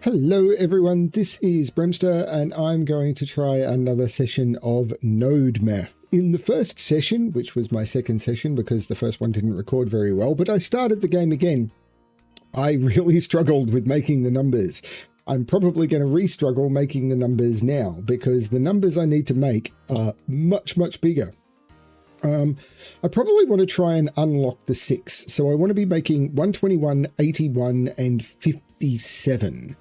Hello everyone, this is Bremster and I'm going to try another session of Node Math. In the first session, which was my second session because the first one didn't record very well, but I started the game again, I really struggled with making the numbers. I'm probably going to re-struggle making the numbers now because the numbers I need to make are much bigger. I probably want to try and unlock the 6. So I want to be making 121, 81 and 57.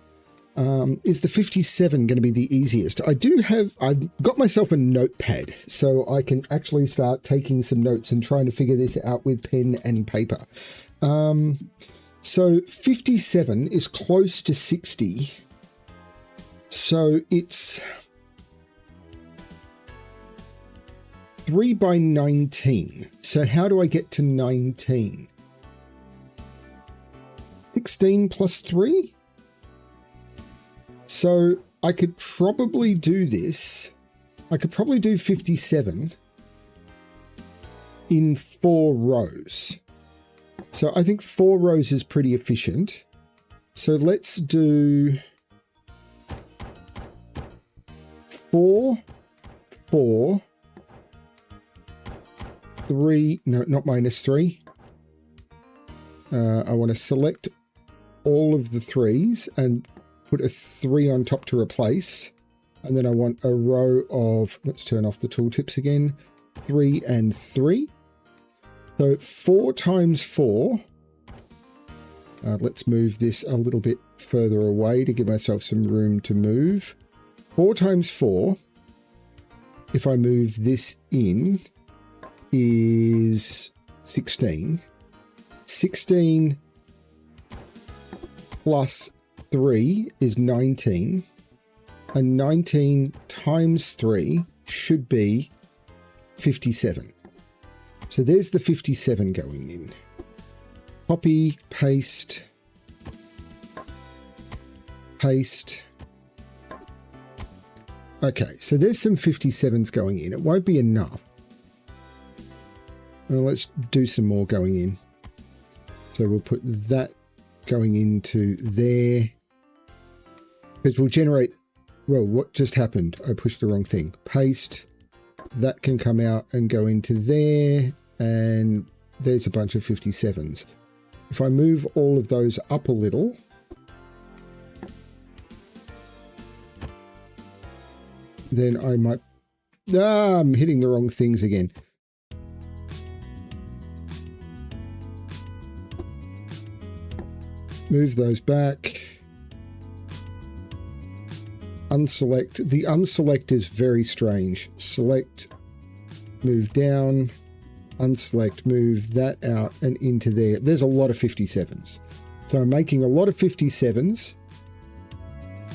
Is the 57 going to be the easiest? I've got myself a notepad so I can actually start taking some notes and trying to figure this out with pen and paper. So 57 is close to 60. So it's 3 by 19. So how do I get to 19? 16 plus 3? So I could probably do this. I could probably do 57 in 4 rows. So I think 4 rows is pretty efficient. So let's do 4, 4, 3, no, not minus 3. I want to select all of the 3s and put a 3 on top to replace. And then I want a row of, let's turn off the tooltips again, 3 and 3. So 4 times 4. Let's move this a little bit further away to give myself some room to move. 4 times 4, if I move this in, is 16. 16 plus 3 is 19. And 19 times 3 should be 57. So there's the 57 going in. Copy, paste, paste. Okay, so there's some 57s going in. It won't be enough. Well, let's do some more going in. So we'll put that going into there. Because we'll generate, well, what just happened? I pushed the wrong thing. Paste. That can come out and go into there. And there's a bunch of 57s. If I move all of those up a little, then I might, I'm hitting the wrong things again. Move those back. Unselect. The unselect is very strange. Select, move down, unselect, move that out and into there. There's a lot of 57s. So I'm making a lot of 57s.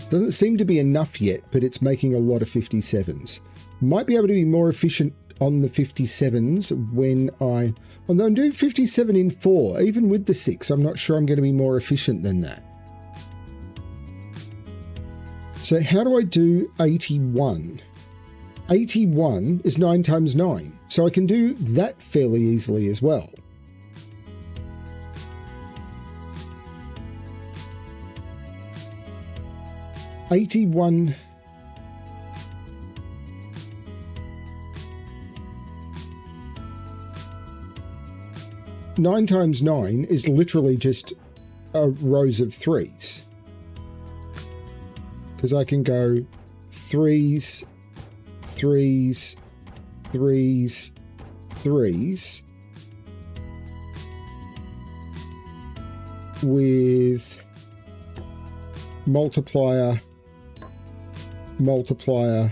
Doesn't seem to be enough yet, but it's making a lot of 57s. Might be able to be more efficient on the 57s when although I'm doing 57 in 4, even with the 6, I'm not sure I'm going to be more efficient than that. So how do I do 81? 81 is 9 times 9, so I can do that fairly easily as well. $81. 9 times 9 is literally just rows of 3s. Because I can go 3s, 3s, 3s, 3s with multiplier, multiplier,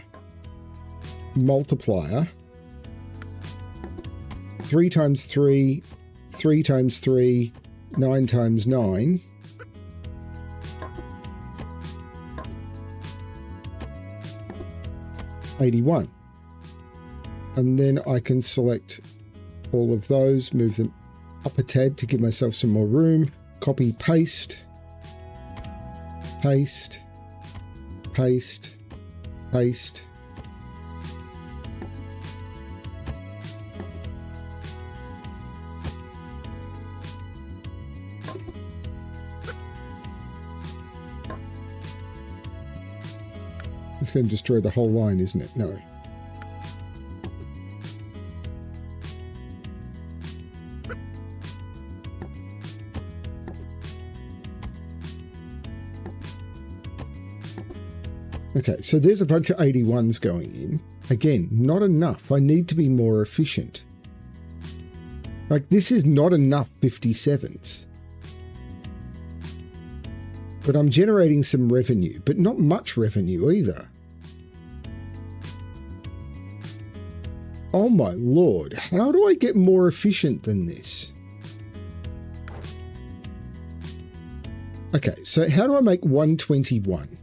multiplier, 3 times 3, 3 times 3, 9 times 9. $81. And then I can select all of those, move them up a tad to give myself some more room. Copy, paste, paste, paste, paste. It's going to destroy the whole line, isn't it? No. Okay, so there's a bunch of 81s going in. Again, not enough. I need to be more efficient. Like, this is not enough 57s. But I'm generating some revenue, but not much revenue either. Oh my lord, how do I get more efficient than this? Okay, so how do I make 121?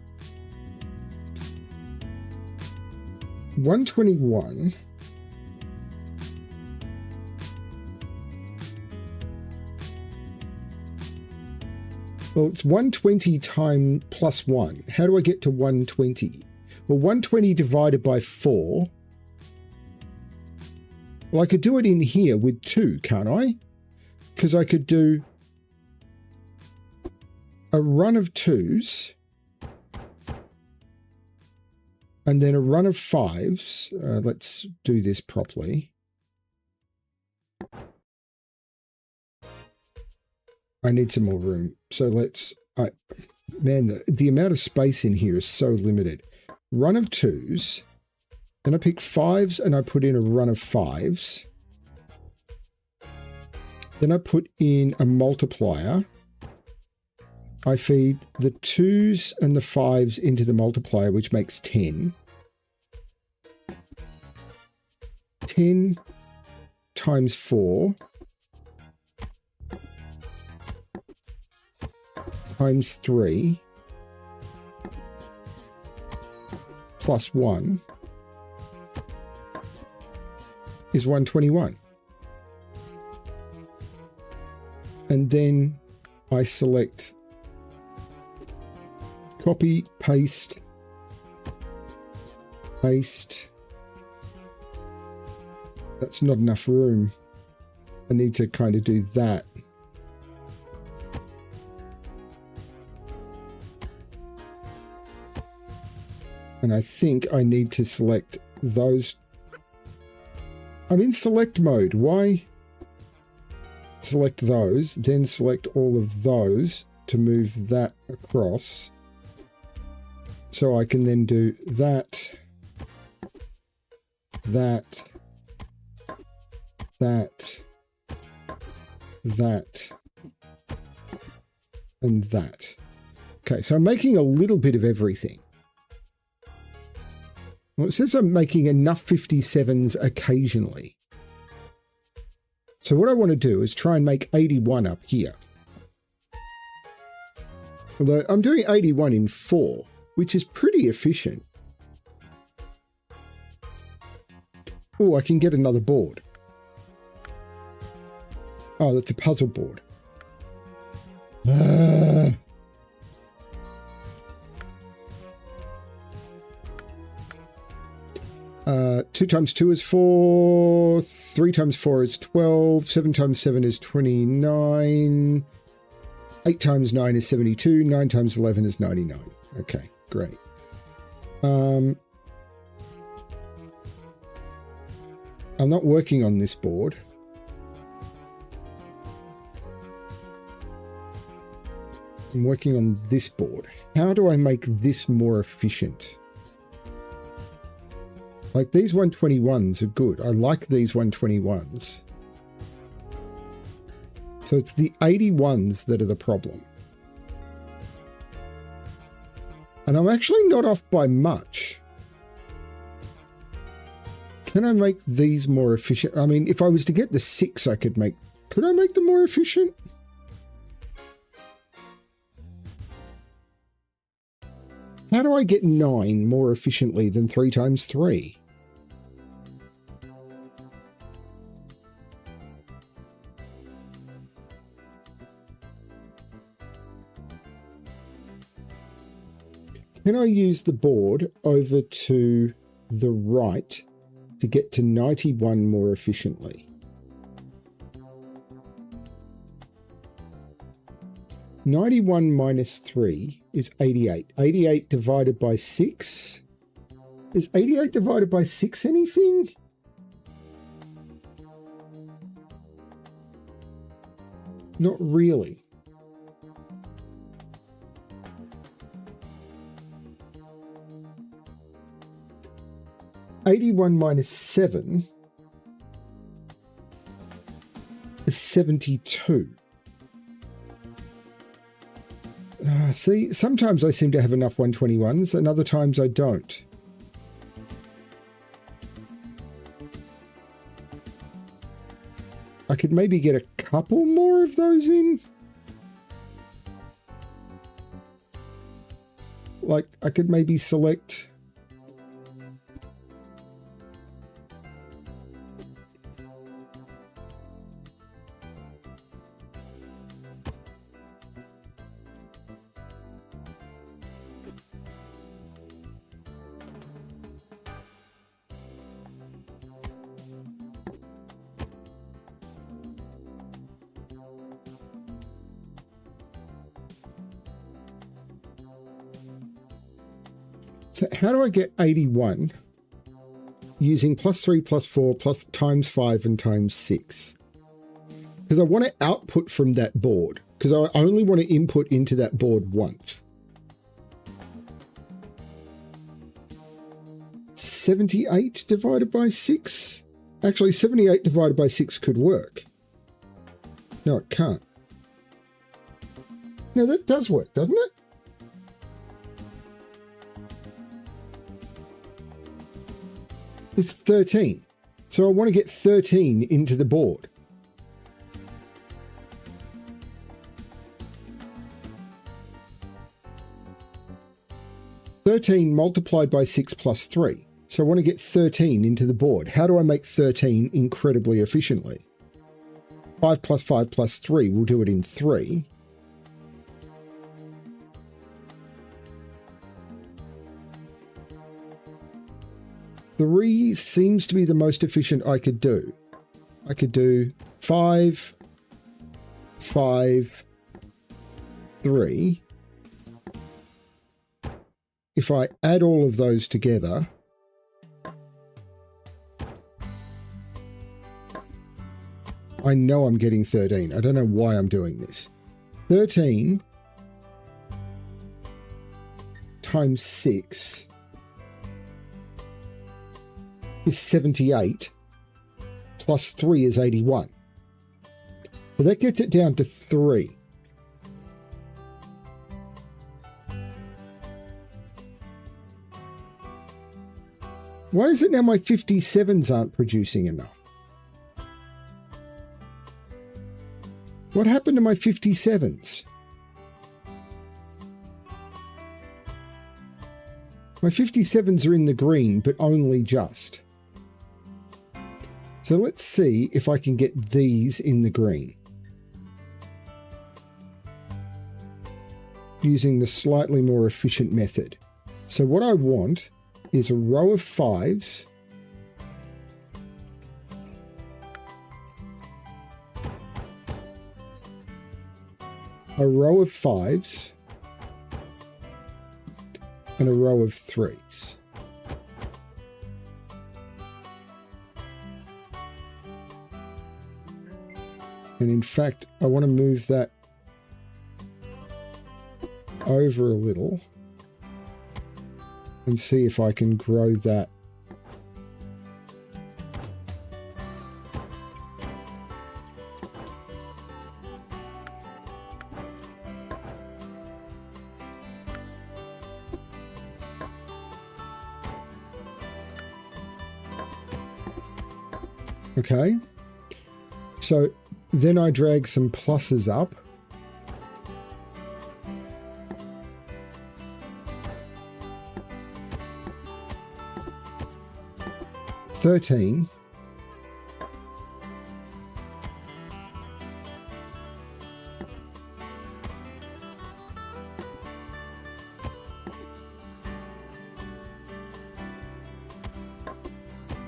121. Well, it's 120 times plus 1. How do I get to 120? Well, 120 divided by 4. Well, I could do it in here with 2, can't I? Because I could do a run of 2s and then a run of 5s. Let's do this properly. I need some more room. So let's, man, the amount of space in here is so limited. Run of 2s. Then I pick 5s and I put in a run of 5s. Then I put in a multiplier. I feed the 2s and the 5s into the multiplier, which makes 10. 10 times 4 times 3 plus 1 is 121. And then I select copy, paste, paste. That's not enough room. I need to kind of do that. And I think I need to select those. I'm in select mode. Why? Select those, then select all of those to move that across. So I can then do that, that, that, that, and that. Okay, so I'm making a little bit of everything. Well, it says I'm making enough 57s occasionally. So what I want to do is try and make 81 up here. Although I'm doing 81 in 4, which is pretty efficient. Oh, I can get another board. Oh, that's a puzzle board. 2 times 2 is 4, 3 times 4 is 12, 7 times 7 is 29, 8 times 9 is 72, 9 times 11 is 99. Okay, great. I'm not working on this board. I'm working on this board. How do I make this more efficient? Like, these 121s are good. I like these 121s. So it's the 81s that are the problem. And I'm actually not off by much. Can I make these more efficient? I mean, if I was to get the 6, I could make... Could I make them more efficient? How do I get 9 more efficiently than 3 times 3? Can I use the board over to the right to get to 91 more efficiently? 91 minus 3 is 88. 88 divided by 6 Is 88 divided by 6 anything? Not really. (81 minus 7) is 72. See, sometimes I seem to have enough 121s, and other times I don't. I could maybe get a couple more of those in. Like, I could maybe select... So how do I get 81 using +3, +4, plus times 5 and times 6? Because I want to output from that board, because I only want to input into that board once. 78 divided by 6? Actually, 78 divided by 6 could work. No, it can't. No, that does work, doesn't it? It's 13. So I want to get 13 into the board. (13) multiplied by 6 plus 3. So I want to get 13 into the board. How do I make 13 incredibly efficiently? 5 plus 5 plus 3 will do it in 3. Three seems to be the most efficient I could do. I could do 5, 5, 3. If I add all of those together, I know I'm getting 13. I don't know why I'm doing this. 13 times 6 is 78, plus 3 is 81. So that gets it down to 3. Why is it now my 57s aren't producing enough? What happened to my 57s? My 57s are in the green, but only just. So let's see if I can get these in the green. Using the slightly more efficient method. So what I want is a row of 5s. A row of 5s. And a row of 3s. And in fact, I want to move that over a little and see if I can grow that. Okay, so then I drag some pluses up. (13)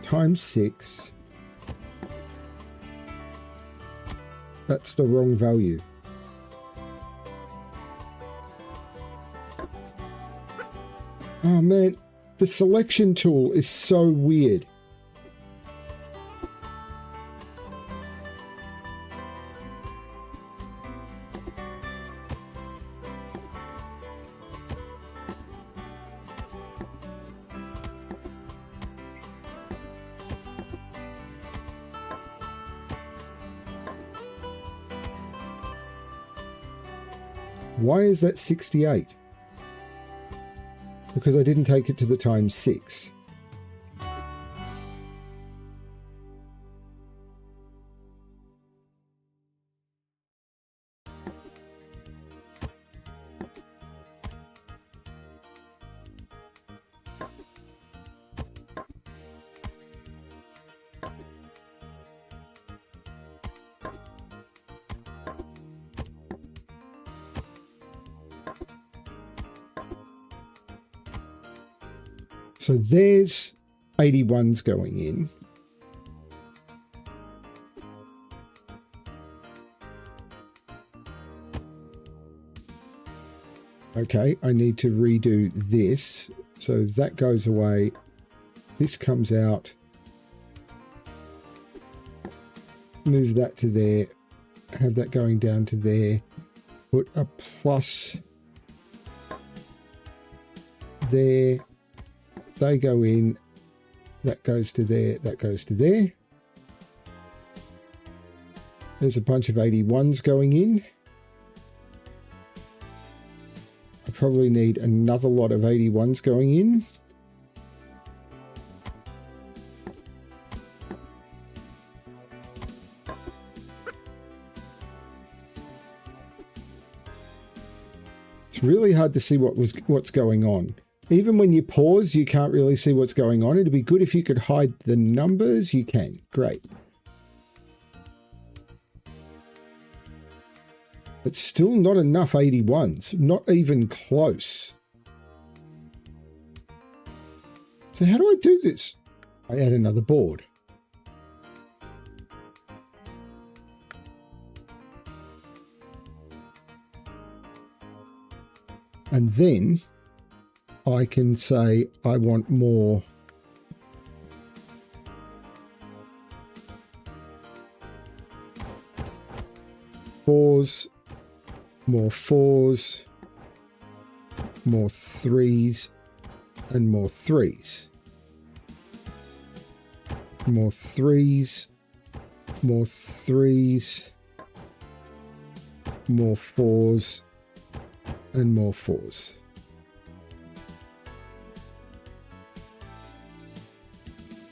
times 6. That's the wrong value. Oh man, The selection tool is so weird. Why is that 68? Because I didn't take it to the times 6. So there's 81s going in. Okay, I need to redo this. So that goes away. This comes out. Move that to there. Have that going down to there. Put a plus there. They go in, that goes to there, that goes to there. There's a bunch of 81s going in. I probably need another lot of 81s going in. It's really hard to see what's going on. Even when you pause, you can't really see what's going on. It'd be good if you could hide the numbers. You can. Great. But still not enough 81s. Not even close. So how do I do this? I add another board. And then I can say I want more fours, more fours, more threes, and more threes. More threes, more threes, more fours, and more fours.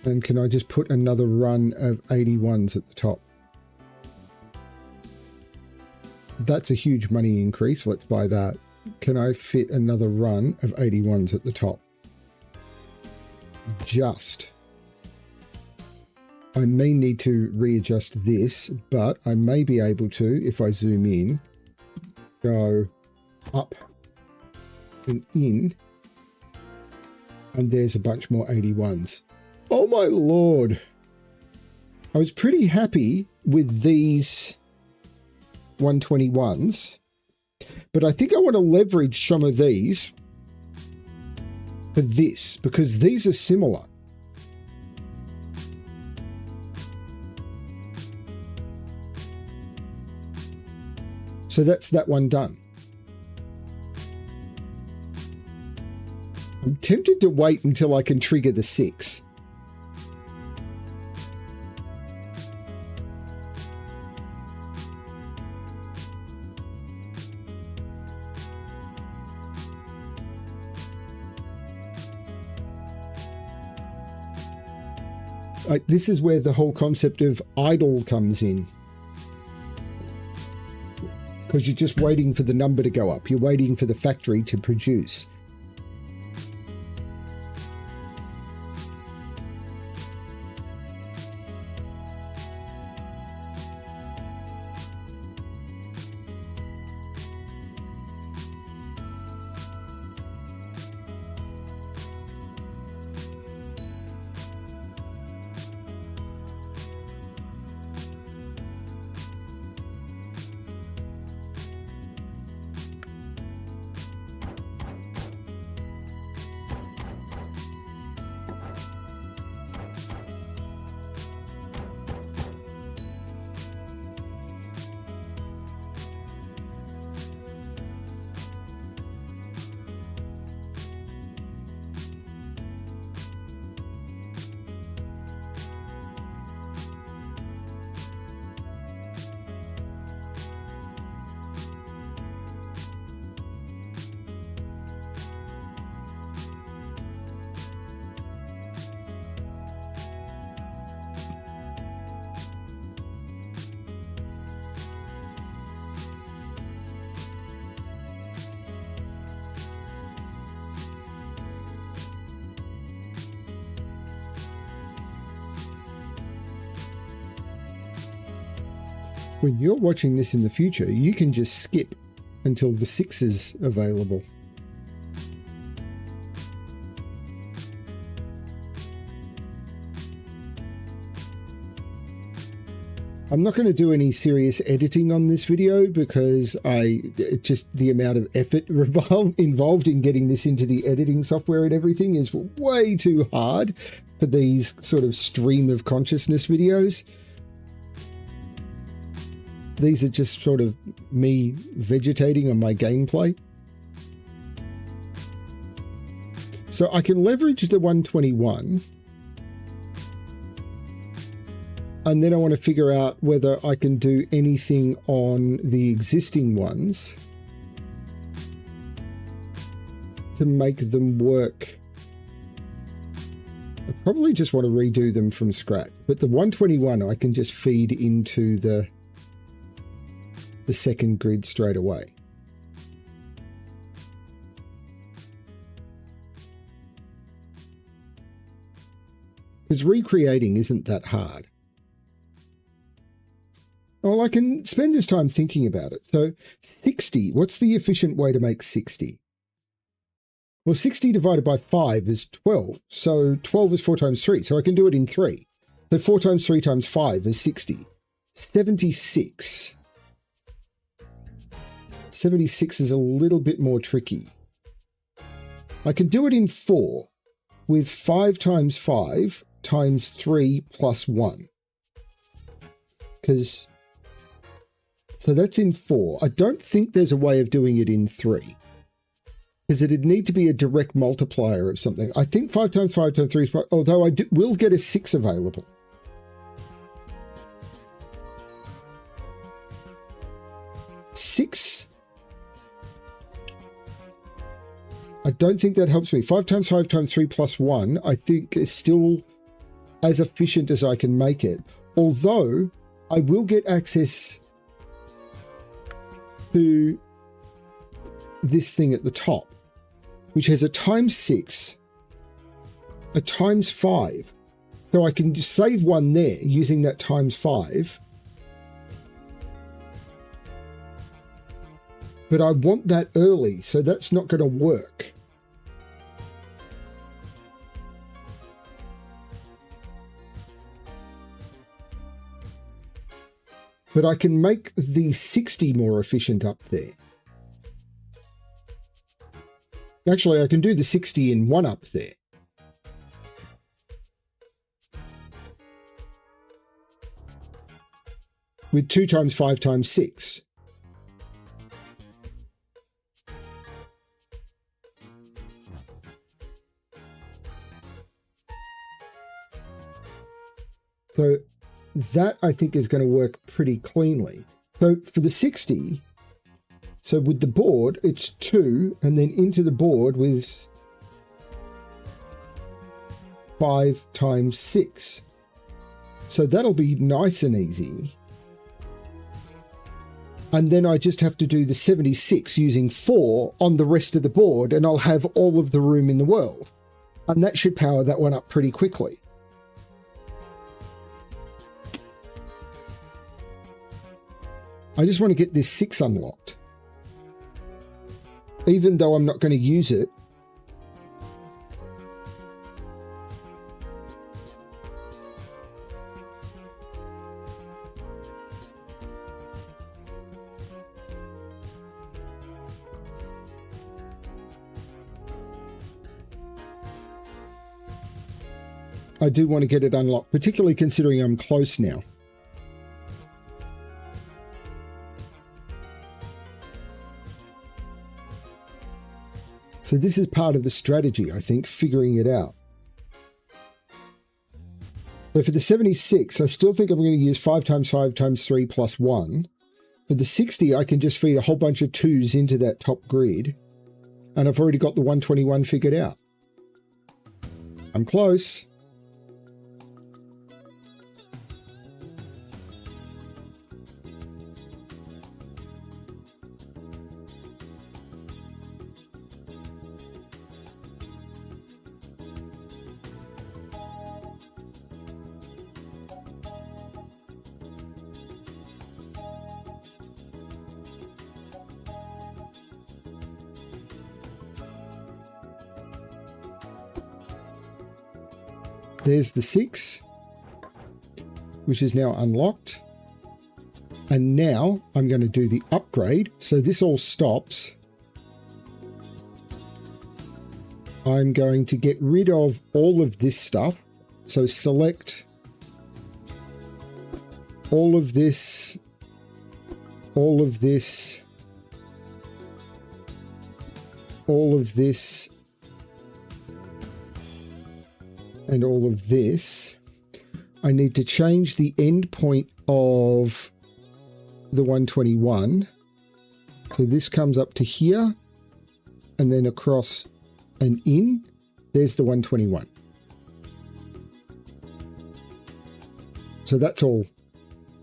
And can I just put another run of 81s at the top? That's a huge money increase. Let's buy that. Can I fit another run of 81s at the top? Just. I may need to readjust this, but I may be able to, if I zoom in, go up and in, and there's a bunch more 81s. Oh my lord. I was pretty happy with these 121s, but I think I want to leverage some of these for this, because these are similar. So that's that one done. I'm tempted to wait until I can trigger the 6. This is where the whole concept of idle comes in. Because you're just waiting for the number to go up. You're waiting for the factory to produce. When you're watching this in the future, you can just skip until the 6 is available. I'm not going to do any serious editing on this video because just the amount of effort involved in getting this into the editing software and everything is way too hard for these sort of stream of consciousness videos. These are just sort of me vegetating on my gameplay. So I can leverage the 121. And then I want to figure out whether I can do anything on the existing ones to make them work. I probably just want to redo them from scratch, but the 121 I can just feed into the second grid straight away. Because recreating isn't that hard. Well, I can spend this time thinking about it. So 60, what's the efficient way to make 60? Well, 60 divided by 5 is 12. So 12 is 4 times 3. So I can do it in 3. So 4 times 3 times 5 is 60. 76. 76 is a little bit more tricky. I can do it in 4 with 5 times 5 times 3 plus 1. So that's in 4. I don't think there's a way of doing it in 3. Because it'd need to be a direct multiplier of something. I think 5 times 5 times 3 is 5, although I will get a 6 available. Six. I don't think that helps me. 5 times 5 times 3 plus 1, I think is still as efficient as I can make it. Although I will get access to this thing at the top, which has a times 6, a times 5. So I can just save one there using that times 5. But I want that early, so that's not going to work. But I can make the 60 more efficient up there. Actually, I can do the 60 in 1 up there. With 2 times 5 times 6. So that I think is going to work pretty cleanly. So for the 60, so with the board, it's 2 and then into the board with 5 times 6. So that'll be nice and easy. And then I just have to do the 76 using 4 on the rest of the board and I'll have all of the room in the world. And that should power that one up pretty quickly. I just want to get this 6 unlocked. Even though I'm not going to use it. I do want to get it unlocked, particularly considering I'm close now. So this is part of the strategy, I think, figuring it out. So for the 76, I still think I'm going to use 5 times 5 times 3 plus 1. For the 60, I can just feed a whole bunch of 2s into that top grid. And I've already got the 121 figured out. I'm close. There's the 6, which is now unlocked. And now I'm going to do the upgrade. So this all stops. I'm going to get rid of all of this stuff. So select all of this, all of this, all of this, and all of this. I need to change the end point of the 121. So this comes up to here and then across and in. There's the 121. So that's all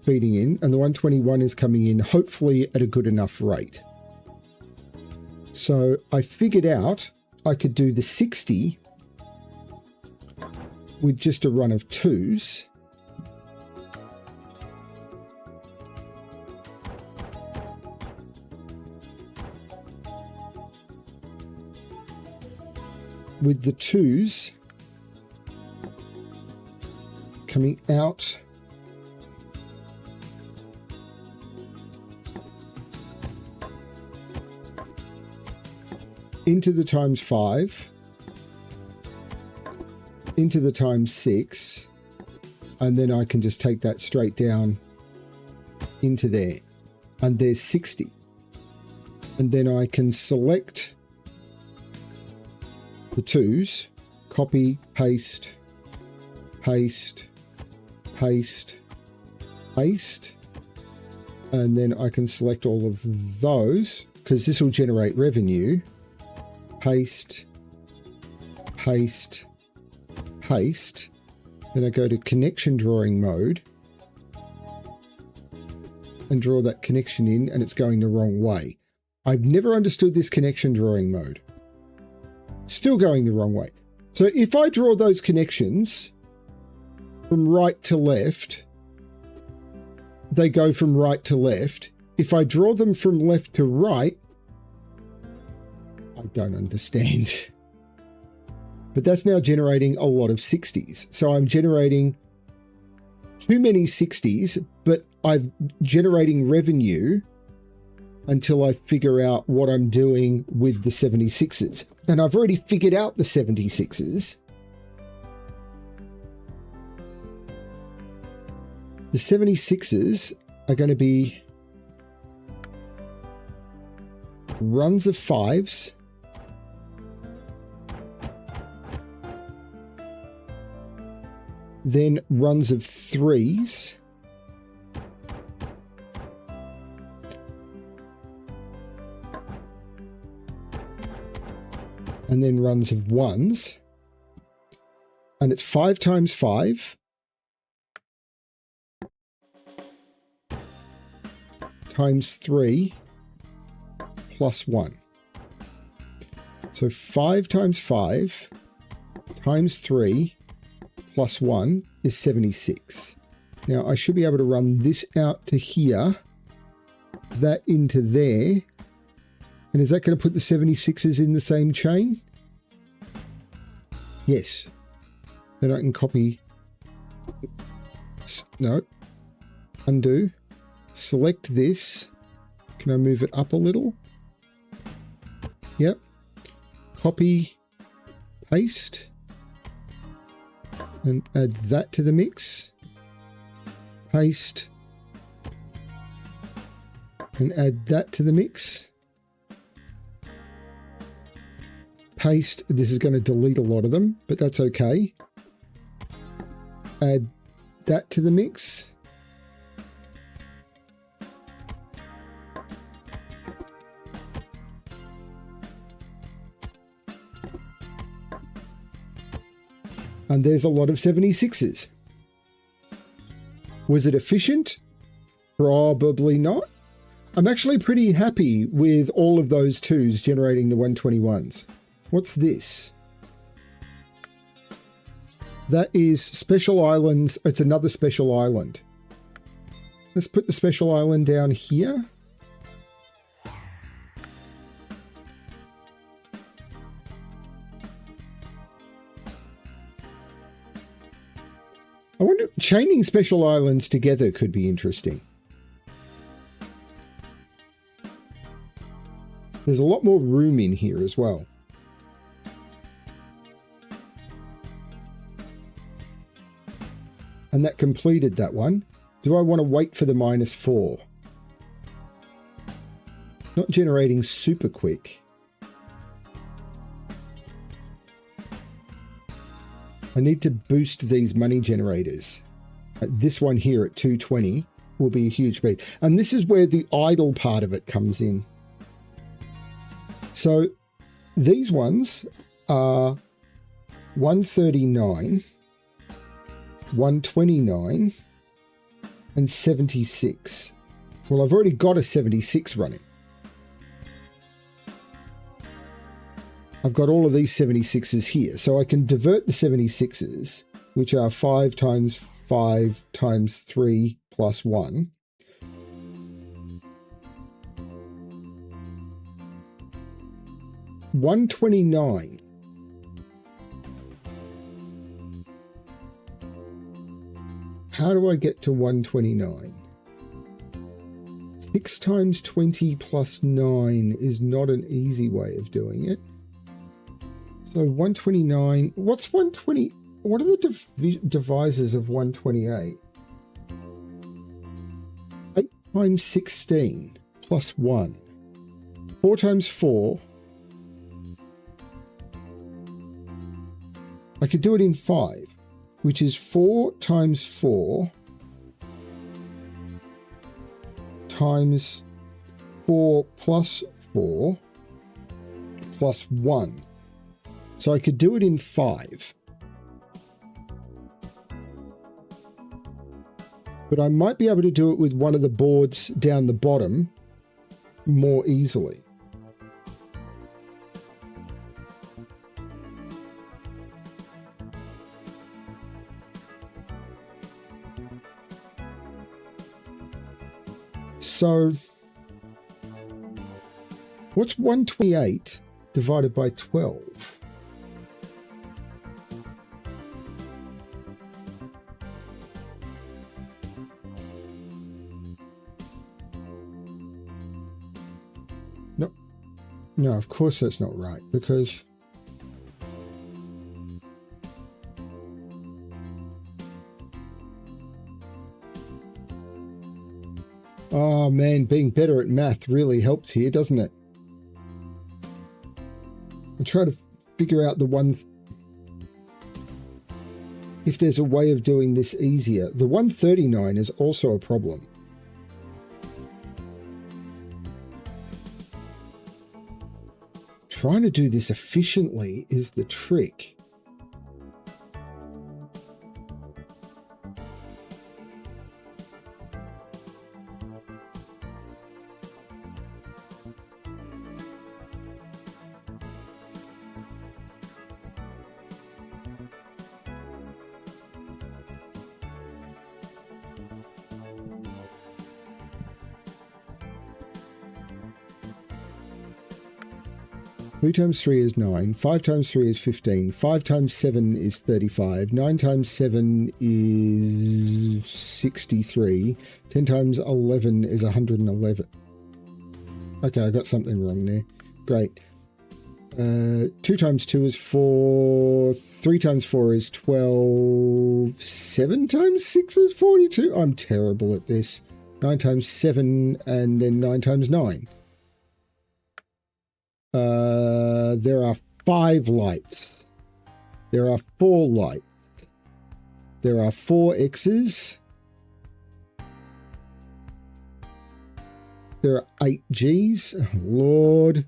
feeding in, and the 121 is coming in hopefully at a good enough rate. So I figured out I could do the 60 with just a run of 2s. With the 2s coming out into the times 5, into the times 6, and then I can just take that straight down into there, and there's 60. And then I can select the 2s, copy, paste, paste, paste, paste, and then I can select all of those because this will generate revenue. Paste, paste, paste. Then I go to connection drawing mode and draw that connection in, and it's going the wrong way. I've never understood this connection drawing mode. Still going the wrong way. So if I draw those connections from right to left, they go from right to left. If I draw them from left to right, I don't understand. But that's now generating a lot of 60s. So I'm generating too many 60s, but I'm generating revenue until I figure out what I'm doing with the 76s. And I've already figured out the 76s. The 76s are going to be runs of 5s, then runs of 3s, and then runs of 1s, and it's 5 times 5 times 3 plus 1. So 5 times 5 times 3 plus 1 is 76. Now I should be able to run this out to here, that into there. And is that going to put the 76s in the same chain? Yes. Then I can copy. No. Undo. Select this. Can I move it up a little? Yep. Copy. Paste. And add that to the mix. Paste. And add that to the mix. Paste. This is going to delete a lot of them, but that's okay. Add that to the mix. And there's a lot of 76s. Was it efficient? Probably not. I'm actually pretty happy with all of those 2s generating the 121s. What's this? That is special islands. It's another special island. Let's put the special island down here. I wonder, chaining special islands together could be interesting. There's a lot more room in here as well. And that completed that one. Do I want to wait for the -4? Not generating super quick. I need to boost these money generators. This one here at 220 will be a huge beat. And this is where the idle part of it comes in. So these ones are 139, 129, and 76. Well, I've already got a 76 running. I've got all of these 76s here, so I can divert the 76s, which are 5 times 5 times 3 plus 1. $129. How do I get to 129? 6 times 20 plus 9 is not an easy way of doing it. So 129, what's 120? What are the divisors of 128? 8 times 16 plus 1. 4 times 4. I could do it in 5, which is 4 times 4 times 4 plus 4 plus 1. So I could do it in 5. But I might be able to do it with one of the boards down the bottom more easily. So what's 128 divided by 12? No, of course that's not right, because oh man, being better at math really helps here, doesn't it? I'm trying to figure out the one, if there's a way of doing this easier. The 139 is also a problem. Trying to do this efficiently is the trick. Three times 3 is 9, 5 times 3 is 15, 5 times 7 is 35, 9 times 7 is 63, 10 times 11 is 111. Okay, I got something wrong there. Great. 2 times 2 is 4, 3 times 4 is 12, 7 times 6 is 42. I'm terrible at this. 9 times 7 and then 9 times 9. There are 5 lights. There are 4 lights. There are 4 X's. There are 8 G's. Oh, Lord.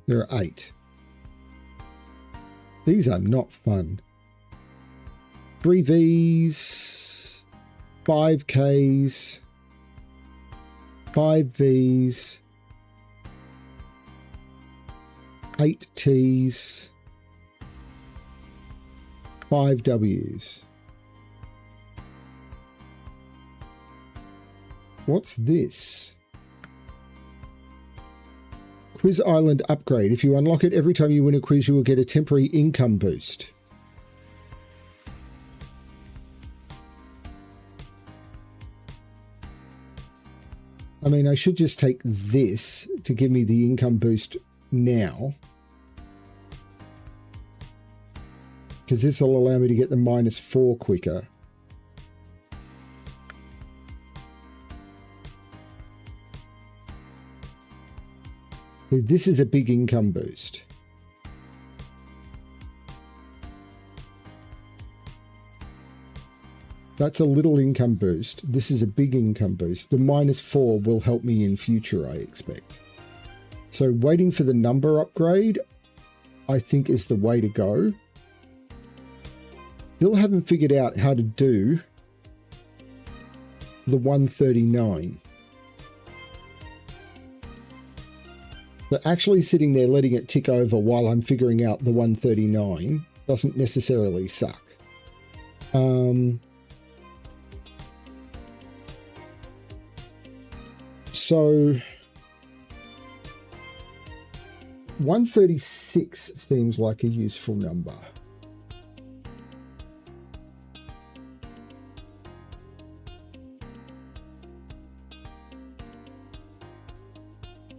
There are 8. These are not fun. 3 V's. 5 K's. 5 V's, 8 T's, 5 W's. What's this? Quiz Island upgrade. If you unlock it every time you win a quiz, you will get a temporary income boost. mean, I should just take this to give me the income boost now, because this will allow me to get the -4 quicker. This is a big income boost. That's a little income boost. This is a big income boost. The -4 will help me in future, I expect. So waiting for the number upgrade, I think, is the way to go. Still haven't figured out how to do the 139. But actually sitting there letting it tick over while I'm figuring out the 139 doesn't necessarily suck. So 136 seems like a useful number.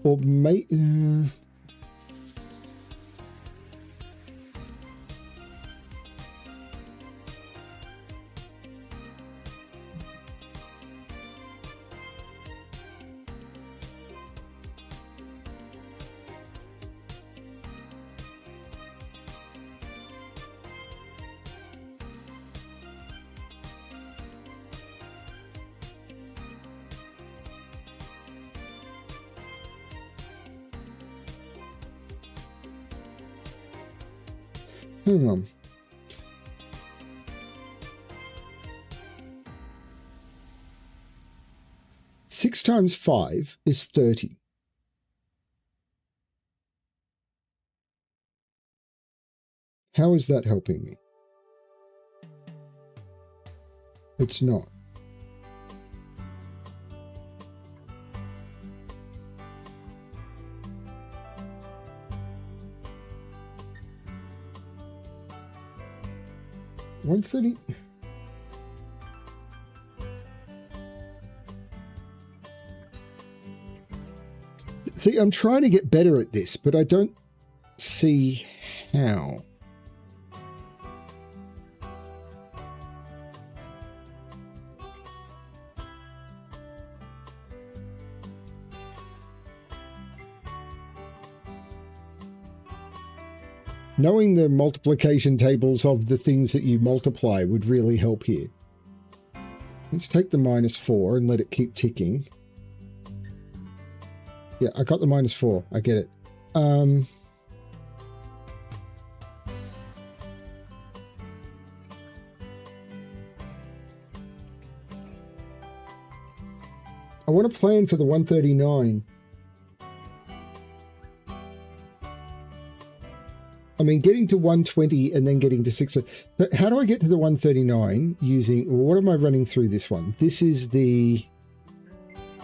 Or hang on. Six times 5 is 30. How is that helping me? It's not. $130. See, I'm trying to get better at this, but I don't see how. Knowing the multiplication tables of the things that you multiply would really help here. Let's take the -4 and let it keep ticking. Yeah, I got the -4. I get it. I want to plan for the 139. I mean, getting to 120 and then getting to 6. But how do I get to the 139 using, well, what am I running through this one? This is the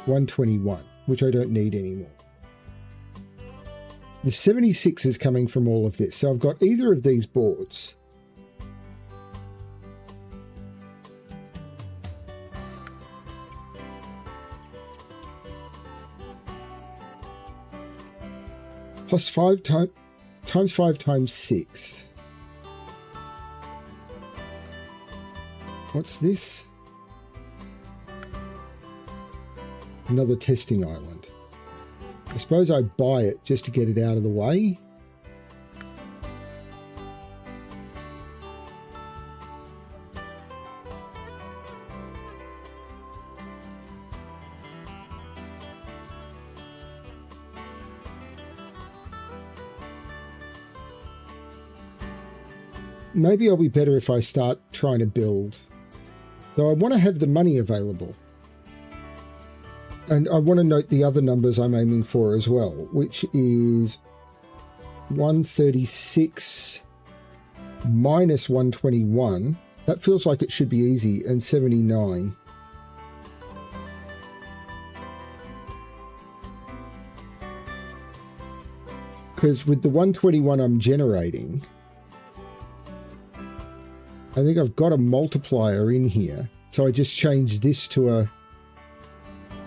121, which I don't need anymore. The 76 is coming from all of this. So I've got either of these boards. Plus 5 times 5 times 6. What's this? Another testing island. I suppose I buy it just to get it out of the way. Maybe I'll be better if I start trying to build. Though I want to have the money available. And I want to note the other numbers I'm aiming for as well, which is 136 minus 121. That feels like it should be easy, and 79. Because with the 121 I'm generating, I think I've got a multiplier in here. So I just changed this to a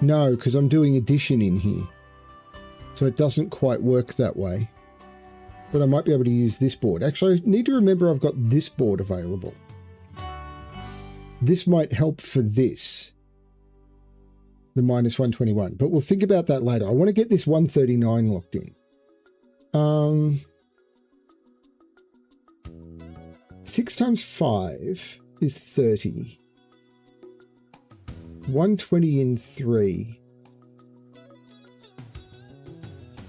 No, because I'm doing addition in here. So it doesn't quite work that way. But I might be able to use this board. Actually, I need to remember I've got this board available. This might help for this. The minus 121. But we'll think about that later. I want to get this 139 locked in. 6 times 5 is 30. 120 in 3.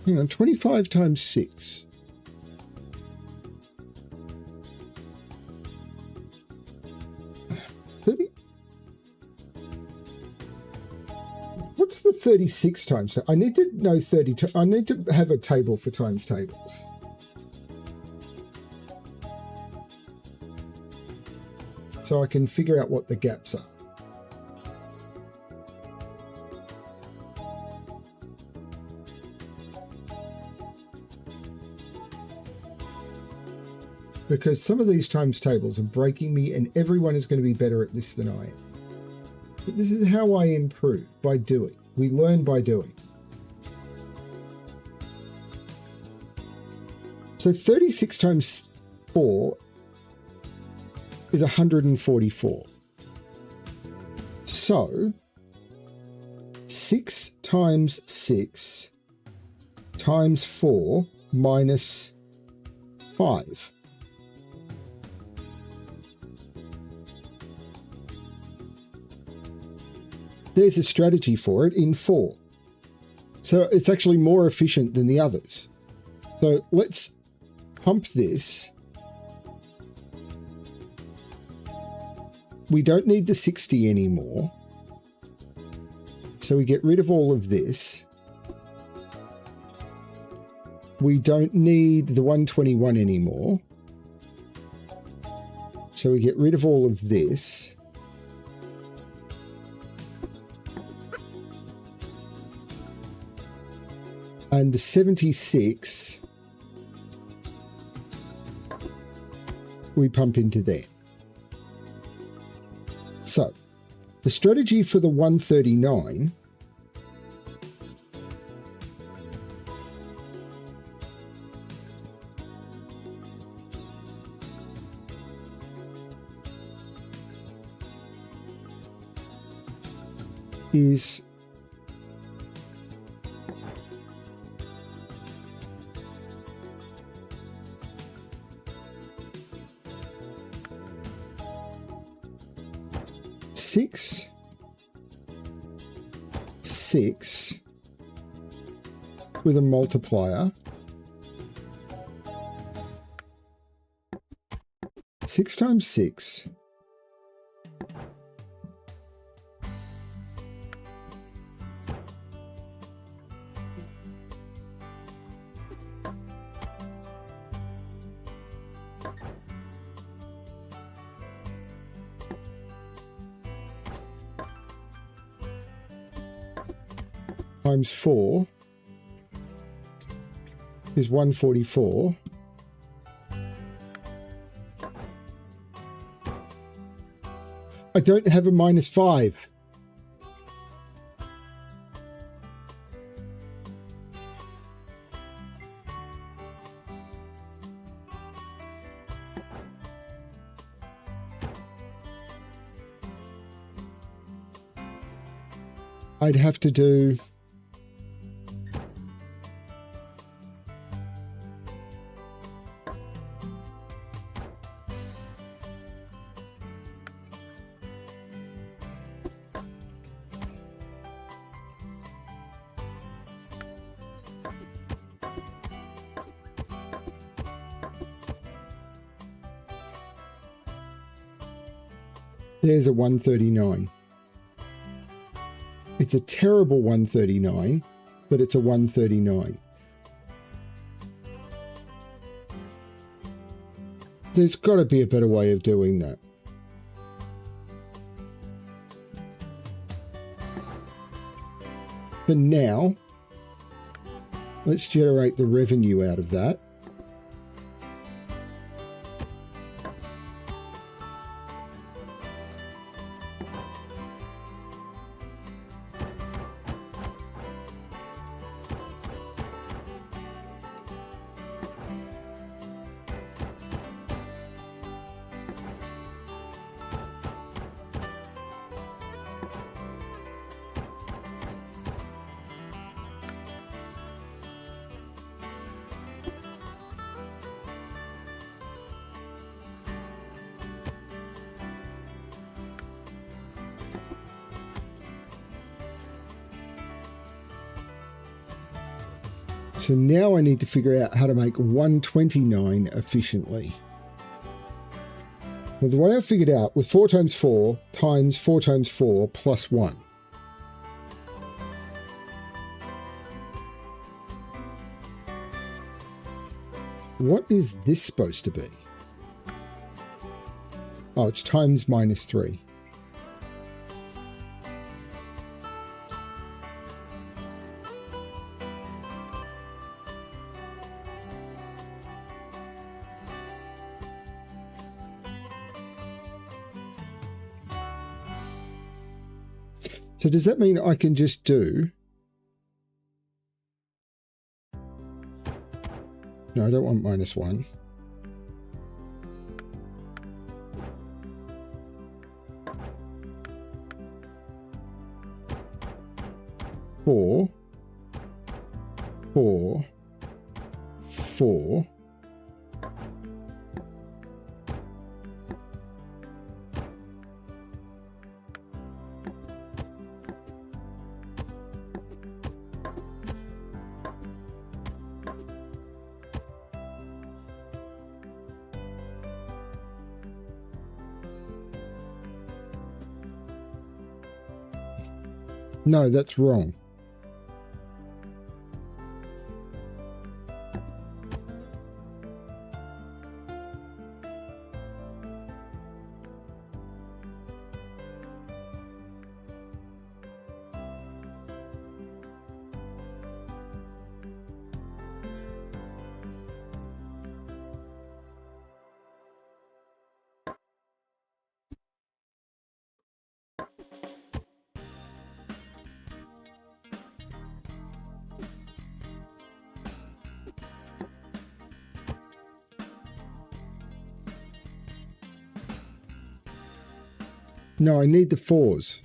Hang on, 25 times 6. What's the 36 times? I need to know 30. I need to have a table for times tables. So I can figure out what the gaps are. Because some of these times tables are breaking me and everyone is going to be better at this than I am. But this is how I improve, by doing. We learn by doing. So 36 times 4 is 144. So 6 times 6 times 4 minus 5. There's a strategy for it in 4. So it's actually more efficient than the others. So let's pump this. We don't need the 60 anymore. So we get rid of all of this. We don't need the 121 anymore. So we get rid of all of this. And the 76, we pump into there. So, the strategy for the 139 is six with a multiplier. 6 times 6 times 4 is 144. I don't have a minus 5. I'd have to do there's a 139. It's a terrible 139, but it's a 139. There's got to be a better way of doing that. But now, let's generate the revenue out of that. So now I need to figure out how to make 129 efficiently. Well, the way I figured out with 4 times 4 times 4 times 4 plus 1. What is this supposed to be? Oh, it's times minus 3. So does that mean I can just do... No, I don't want minus 1. Four, 4, 4. No, that's wrong. No, I need the 4s.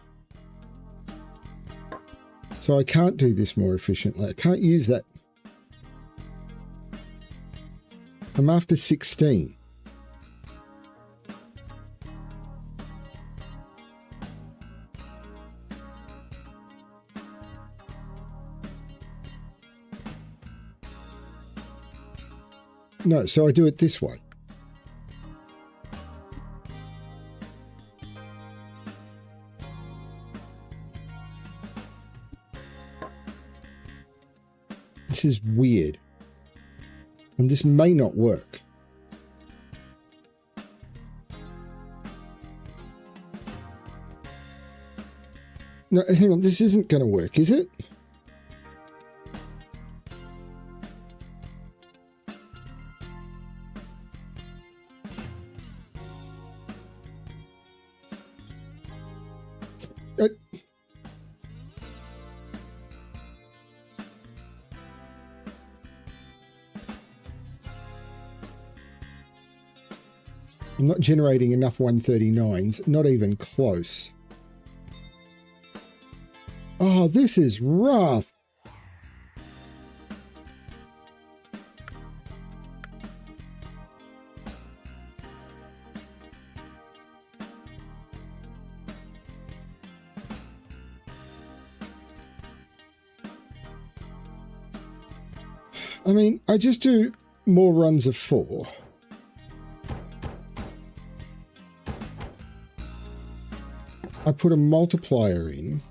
So I can't do this more efficiently. I can't use that. I'm after 16. No, so I do it this way. This is weird. And this may not work. No, hang on, this isn't going to work, is it? I'm not generating enough 139s, not even close. Oh, this is rough. I mean, I just do more runs of 4. I put a multiplier in.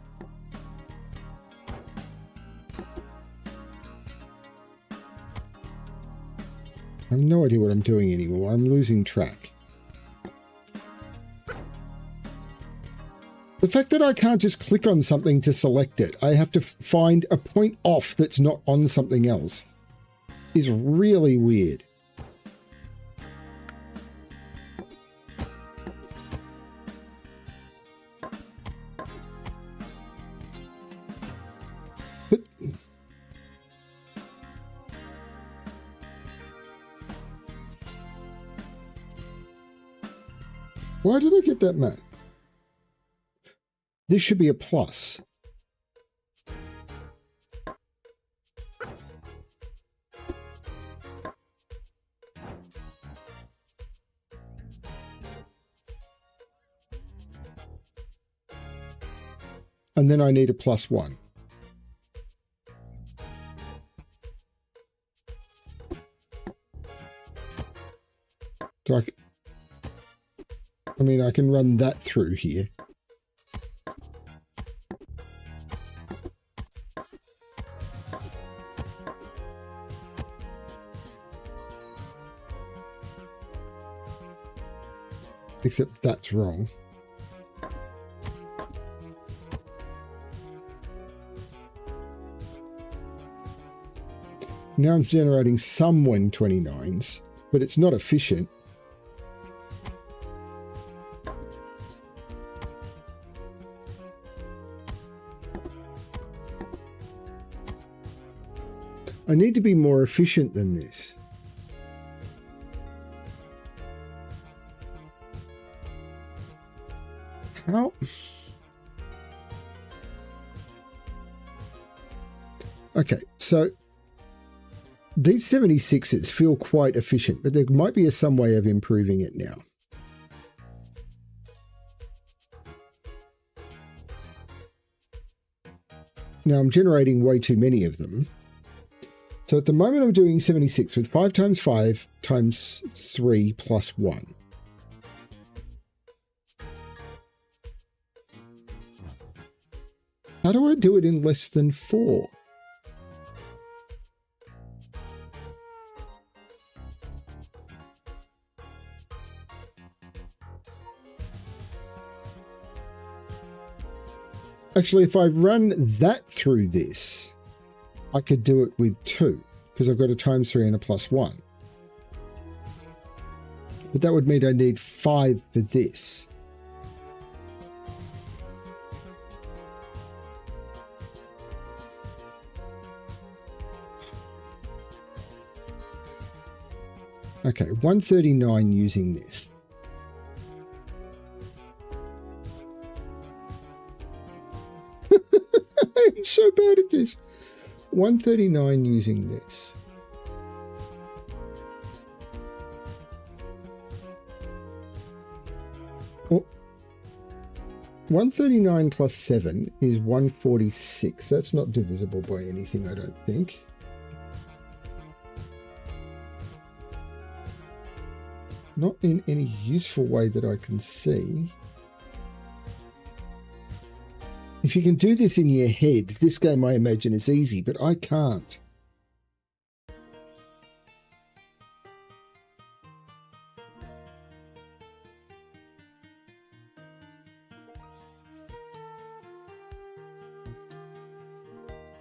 I have no idea what I'm doing anymore. I'm losing track. The fact that I can't just click on something to select it, I have to find a point off that's not on something else, is really weird. But why did I get that mad? This should be a plus. And then I need a +1. So I mean, I can run that through here. Except that's wrong. Now I'm generating some 129s, but it's not efficient. I need to be more efficient than this. How? Okay, so these 76s feel quite efficient, but there might be some way of improving it now. Now I'm generating way too many of them. So at the moment I'm doing 76 with 5 times 5 times 3 plus 1. How do I do it in less than 4? Actually, if I run that through this, I could do it with 2, because I've got a times 3 and a plus 1. But that would mean I need 5 for this. Okay, 139 using this. I'm so bad at this. 139 using this. Well, 139 plus 7 is 146. That's not divisible by anything, I don't think. Not in any useful way that I can see. If you can do this in your head, this game I imagine is easy, but I can't.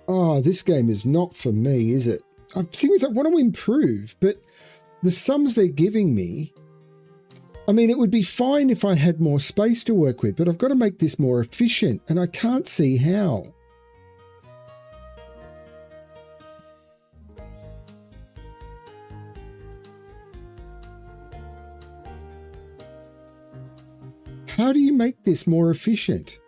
Oh, this game is not for me, is it? The thing is, I want to improve, but the sums they're giving me, I mean, it would be fine if I had more space to work with, but I've got to make this more efficient, and I can't see how. How do you make this more efficient?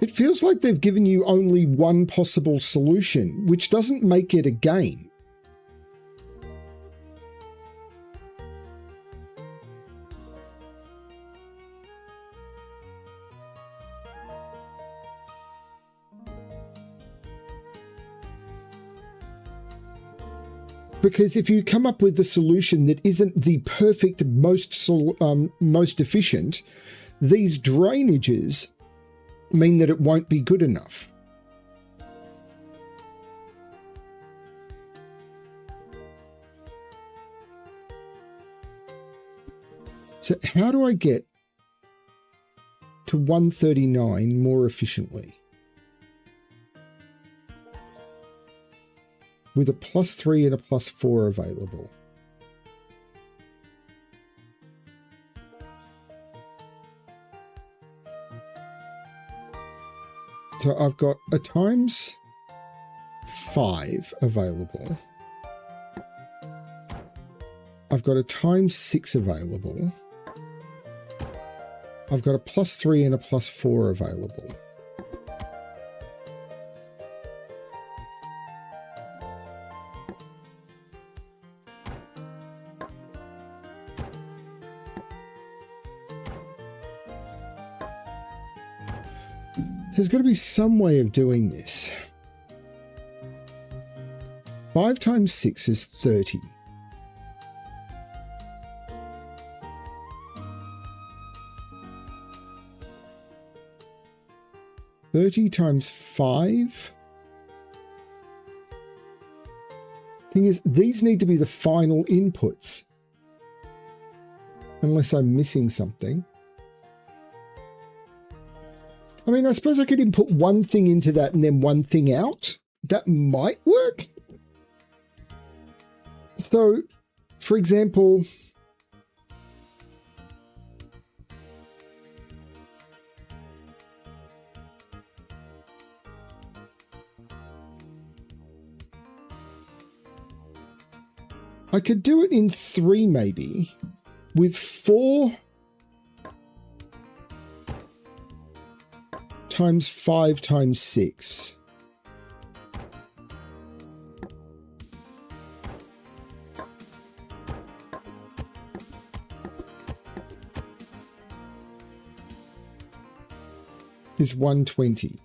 It feels like they've given you only one possible solution, which doesn't make it a game. Because if you come up with a solution that isn't the perfect, most efficient, these drainages mean that it won't be good enough. So how do I get to 139 more efficiently? With a plus 3 and a plus 4 available. So I've got a times 5 available. I've got a times 6 available. I've got a plus 3 and a plus 4 available. There's got to be some way of doing this. 5 times 6 is 30. Times 5. Thing is, these need to be the final inputs. Unless I'm missing something. I mean, I suppose I could input one thing into that and then one thing out. That might work. So, for example, I could do it in 3 maybe, with 4 times 5 times 6. Is 120.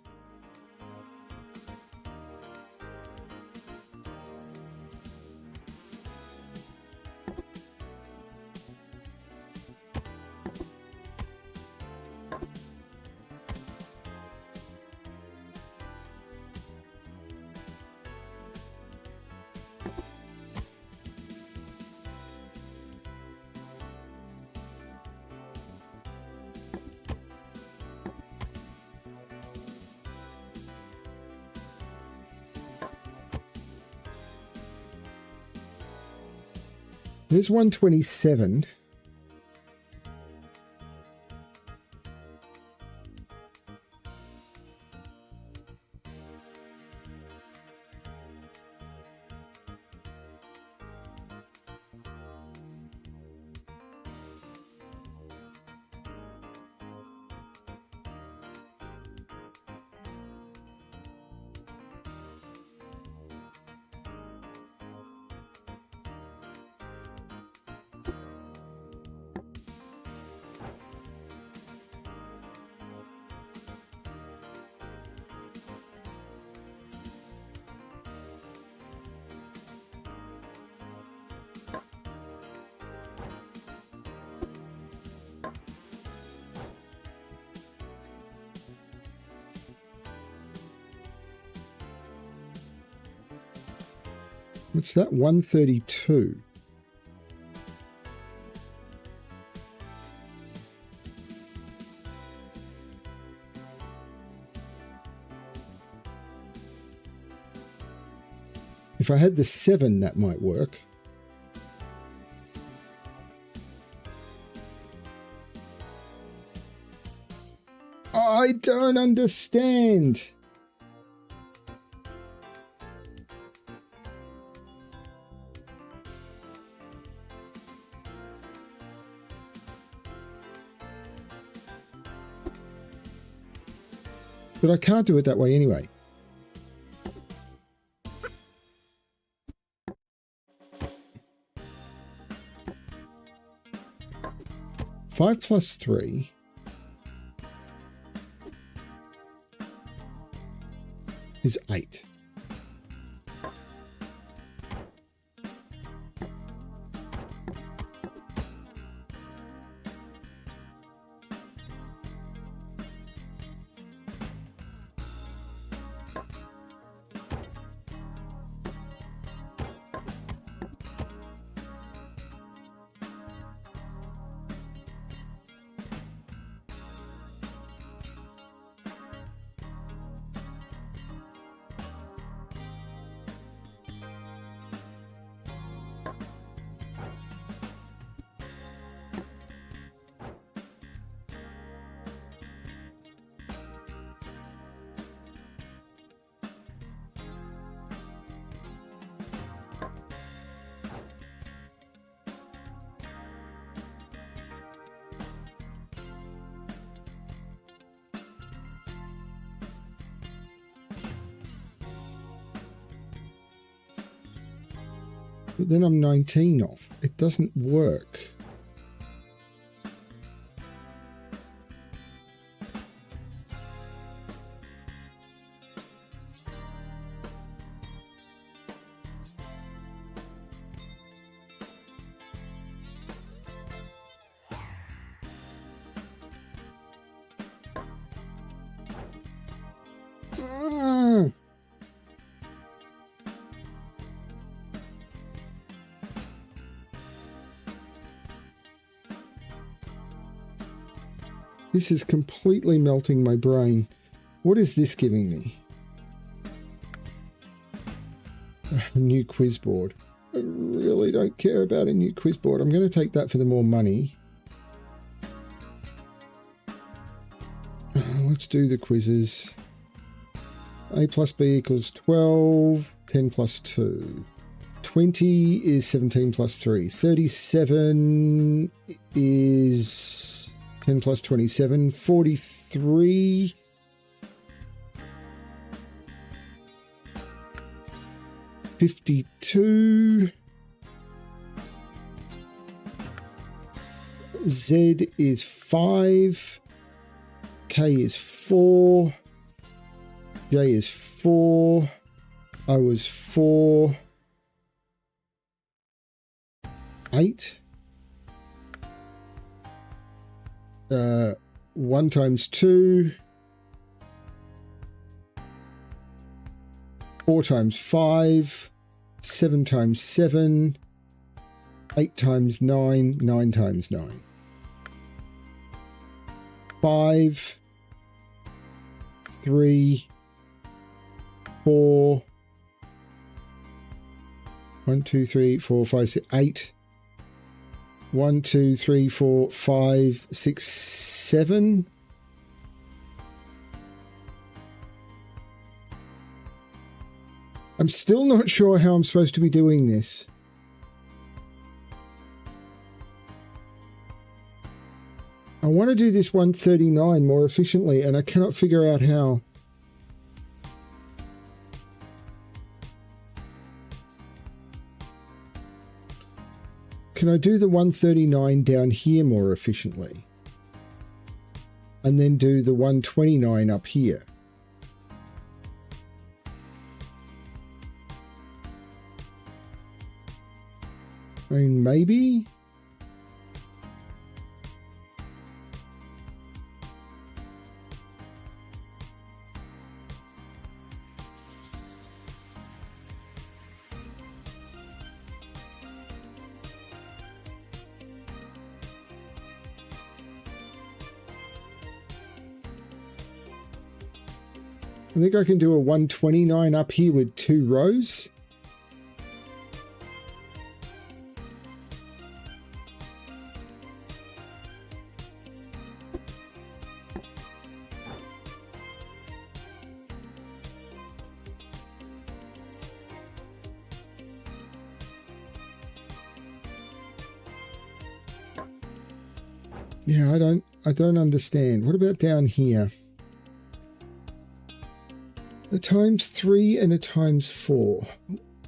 There's 127. What's that? 132. If I had the 7, that might work. I don't understand. But I can't do it that way anyway. Five plus 3 is 8. But then I'm 19 off. It doesn't work. Ah. This is completely melting my brain. What is this giving me? A new quiz board. I really don't care about a new quiz board. I'm going to take that for the more money. Let's do the quizzes. A plus B equals 12. 10 plus 2. 20 is 17 plus 3. 37 is 10 plus 27. 43. 52. Z is 5. K is 4. J is 4. O is 4. 8. 1 times 2. 4 times 5. 7 times 7. 8 times 9. 9 times 9. 5. 3. 4. 1, 2, 3, 4, 5, 6, 8. 1, 2, 3, 4, 5, 6, 7. I'm still not sure how I'm supposed to be doing this. I want to do this 139 more efficiently, and I cannot figure out how. Can I do the 139 down here more efficiently? And then do the 129 up here? I mean, maybe? I think I can do a 129 up here with 2 rows. Yeah, I don't understand. What about down here? A times 3 and a times 4,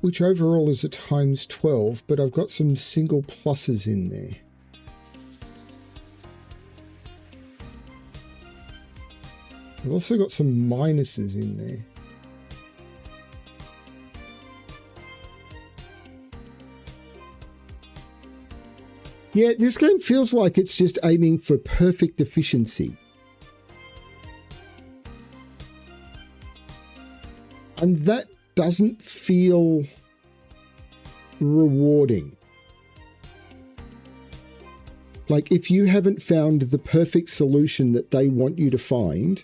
which overall is a times 12, but I've got some single pluses in there. I've also got some minuses in there. Yeah, this game feels like it's just aiming for perfect efficiency. And that doesn't feel rewarding. Like, if you haven't found the perfect solution that they want you to find,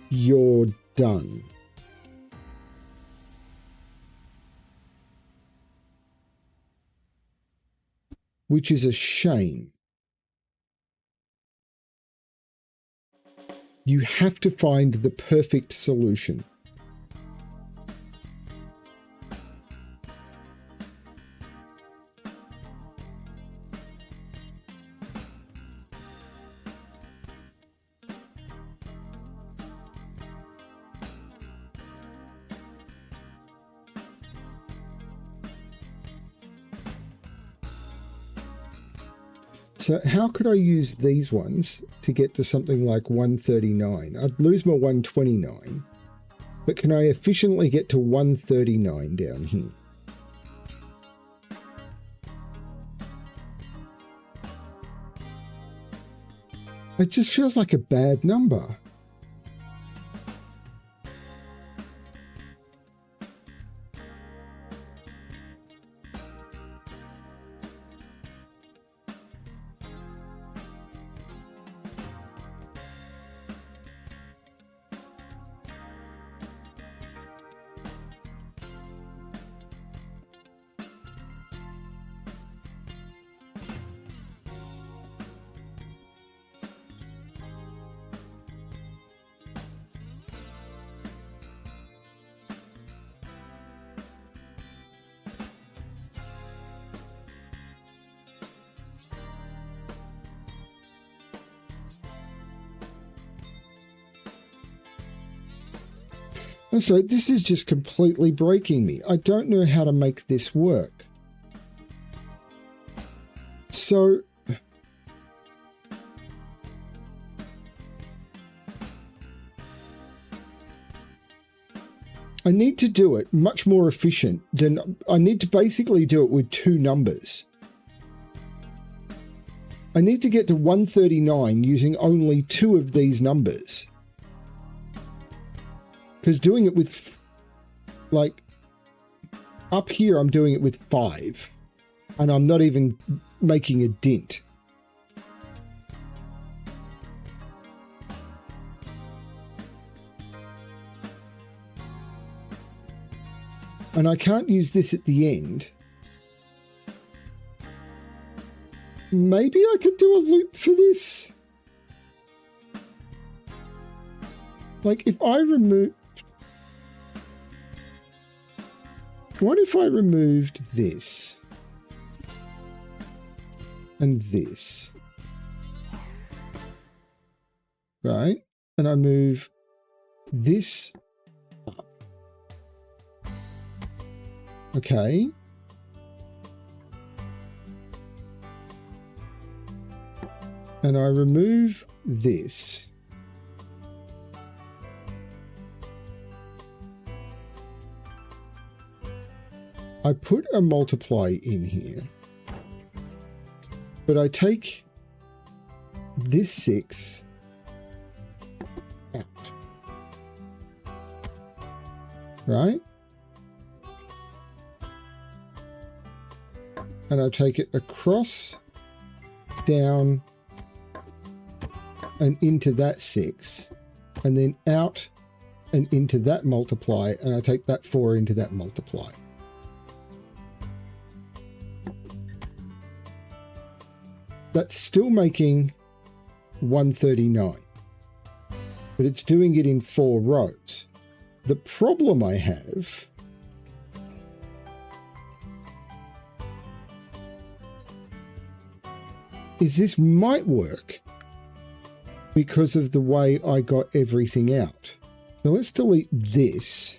you're done. Which is a shame. You have to find the perfect solution. So how could I use these ones to get to something like 139? I'd lose my 129, but can I efficiently get to 139 down here? It just feels like a bad number. And so this is just completely breaking me. I don't know how to make this work. So I need to do it much more efficient than I need to basically do it with two numbers. I need to get to 139 using only two of these numbers. Because doing it with, like, up here I'm doing it with 5. And I'm not even making a dent. And I can't use this at the end. Maybe I could do a loop for this. Like if I remove... What if I removed this? And this. Right? And I move this up. Okay. And I remove this. I put a multiply in here. But I take this 6 out. Right? And I take it across, down, and into that 6, and then out and into that multiply, and I take that 4 into that multiply. That's still making 139, but it's doing it in 4 rows. The problem I have is this might work because of the way I got everything out. So let's delete this.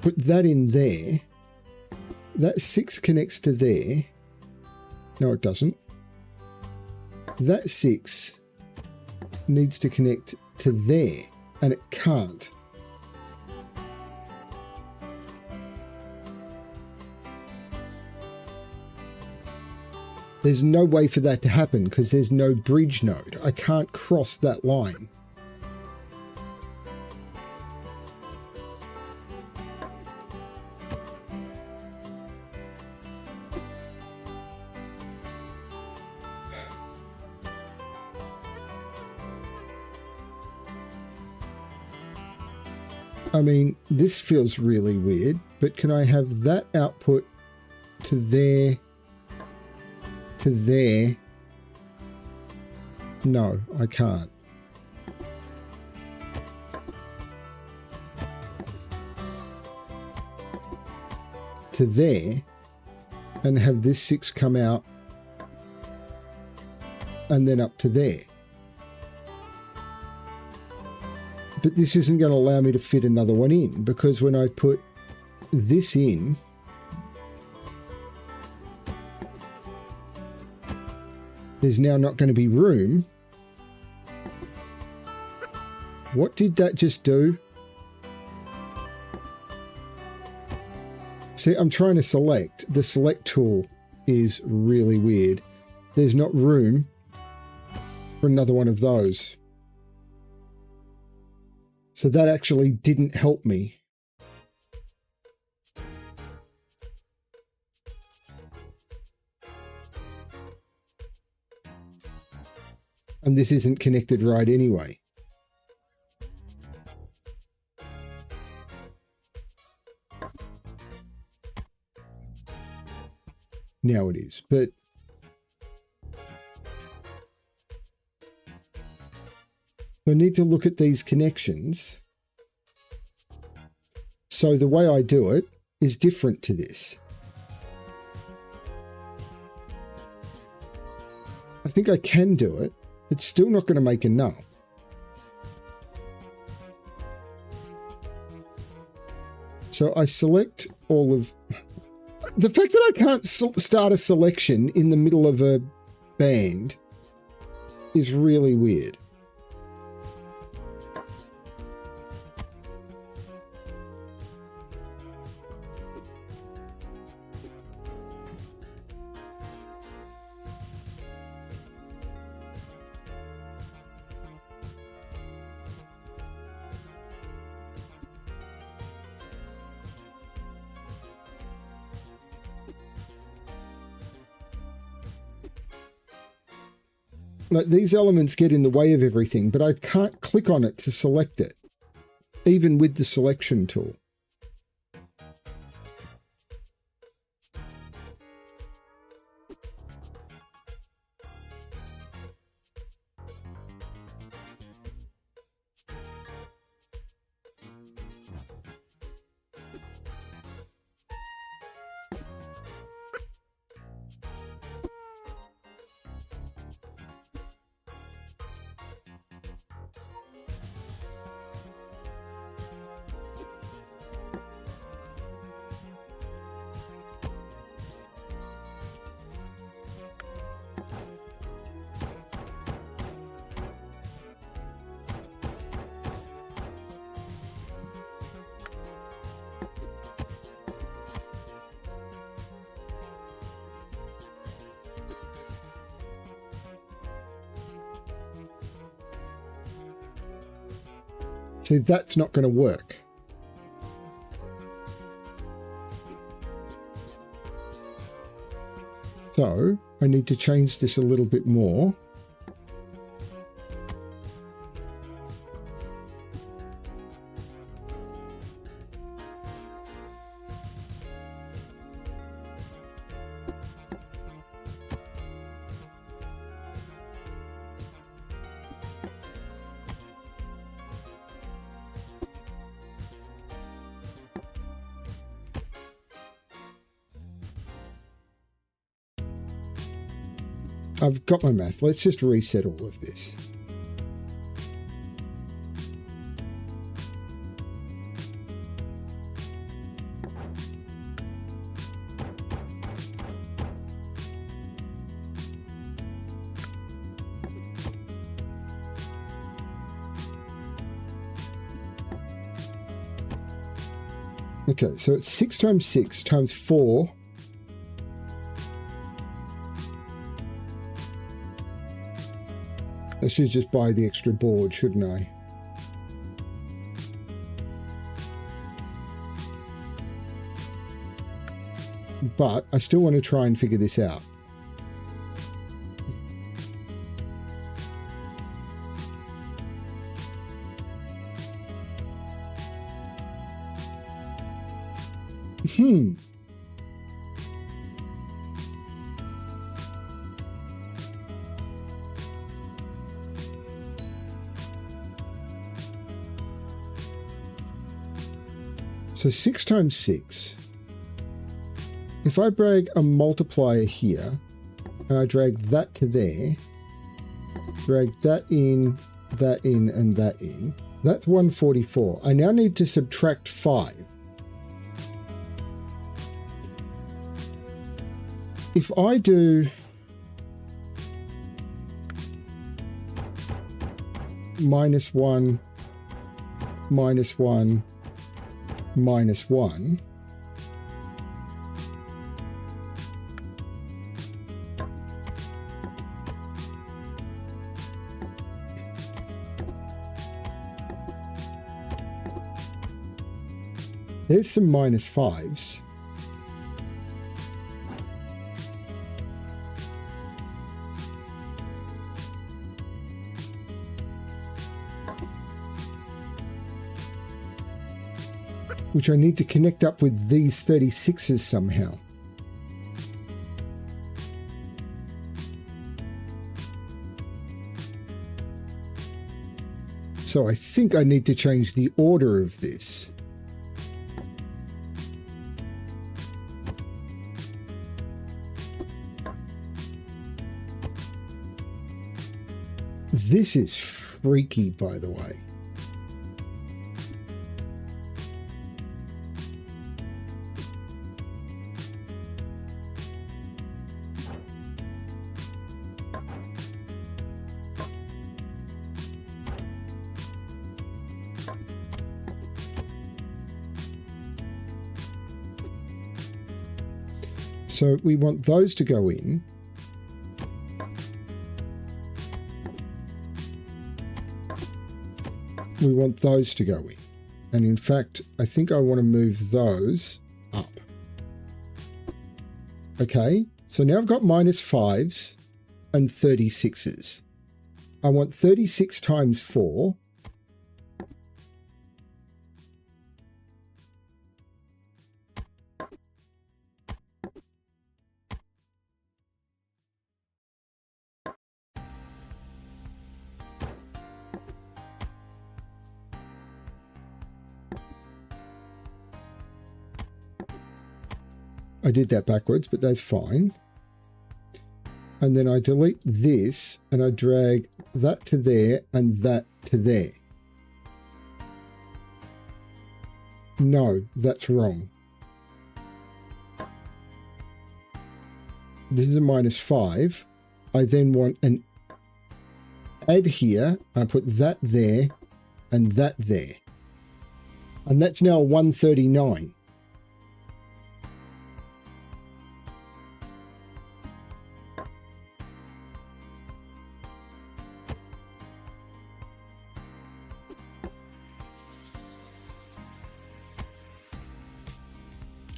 Put that in there. That 6 connects to there. No, it doesn't. That 6 needs to connect to there, and it can't. There's no way for that to happen because there's no bridge node. I can't cross that line. I mean, this feels really weird, but can I have that output to there, to there? No, I can't. To there, and have this 6 come out, and then up to there. But this isn't going to allow me to fit another one in, because when I put this in, there's now not going to be room. What did that just do? See, I'm trying to select. The select tool is really weird. There's not room for another one of those. So that actually didn't help me. And this isn't connected right anyway. Now it is, but I need to look at these connections. So the way I do it is different to this. I think I can do it. It's still not going to make enough. So I select all of... The fact that I can't start a selection in the middle of a band is really weird. Like, these elements get in the way of everything, but I can't click on it to select it, even with the selection tool. See, that's not going to work. So I need to change this a little bit more. I've got my math. Let's just reset all of this. Okay, so it's 6 times 6 times 4. I should just buy the extra board, shouldn't I? But I still want to try and figure this out. So 6 times 6. If I drag a multiplier here, and I drag that to there, drag that in, and that in, that's 144. I now need to subtract 5. If I do -1, -1, -1, there's some -5s. Which I need to connect up with these 36s somehow. So I think I need to change the order of this. This is freaky, by the way. So we want those to go in. We want those to go in. And in fact, I think I want to move those up. Okay, so now I've got -5s and 36s. I want 36 times 4. I did that backwards, but that's fine. And then I delete this and I drag that to there and that to there. No, that's wrong. This is a -5. I then want an add here. I put that there and that there. And that's now 139.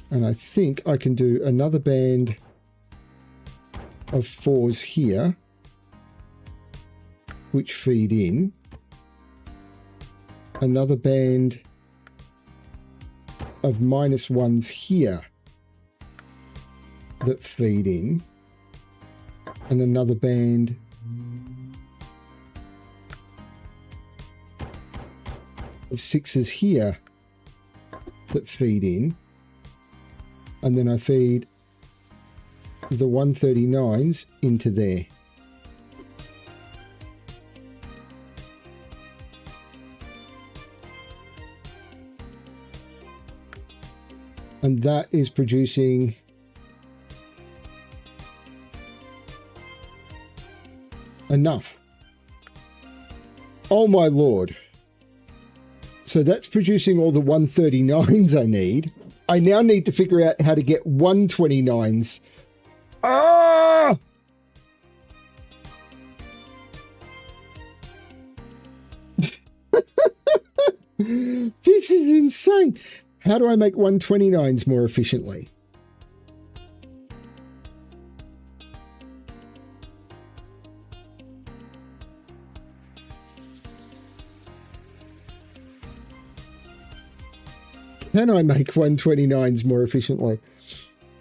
And I think I can do another band of 4s here, which feed in. Another band of -1s here that feed in. And another band of 6s here that feed in. And then I feed the 139s into there. And that is producing enough. Oh my Lord. So that's producing all the 139s I need. I now need to figure out how to get 129s. Ah! This is insane. How do I make 129s more efficiently? Can I make 129s more efficiently?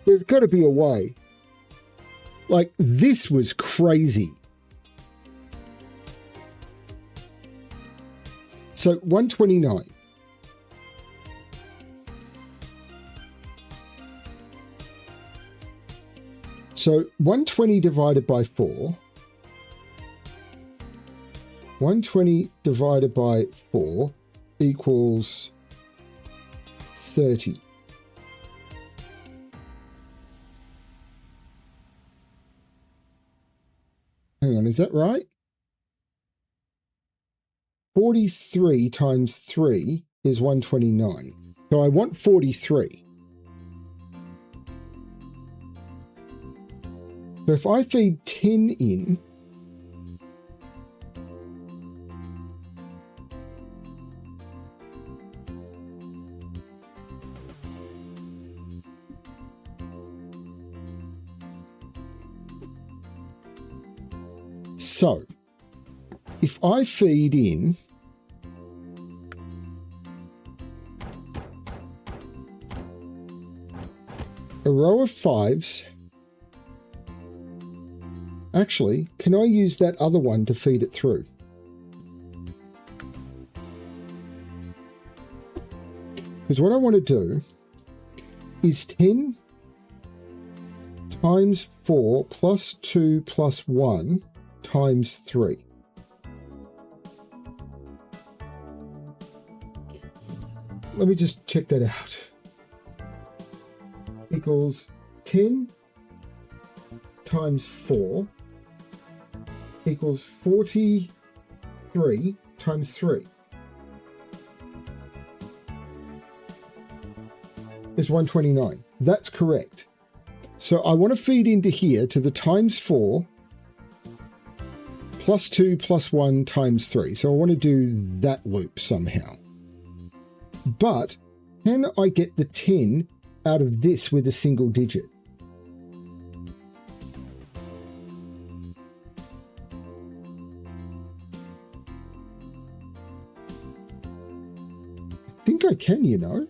There's got to be a way. Like, this was crazy. So 129. So 120 divided by 4. 120 divided by 4 equals 30. Hang on, is that right? 43 times 3 is 129. So I want 43. So if I feed 10 in, so if I feed in a row of 5s, actually, can I use that other one to feed it through? Because what I want to do is 10 times 4 plus 2 plus 1 times 3. let me just check that out. Equals 10 times 4 equals 43 times 3 is 129. That's correct. So I want to feed into here to the times 4 plus 2 plus 1 times 3. So I want to do that loop somehow. But can I get the 10 out of this with a single digit? I think I can, you know.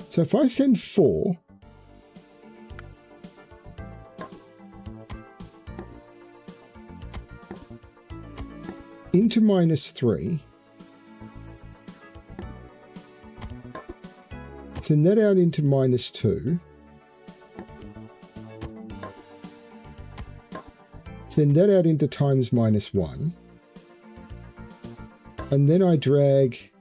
So if I send 4 into -3, send that out into -2, send that out into times -1, and then I drag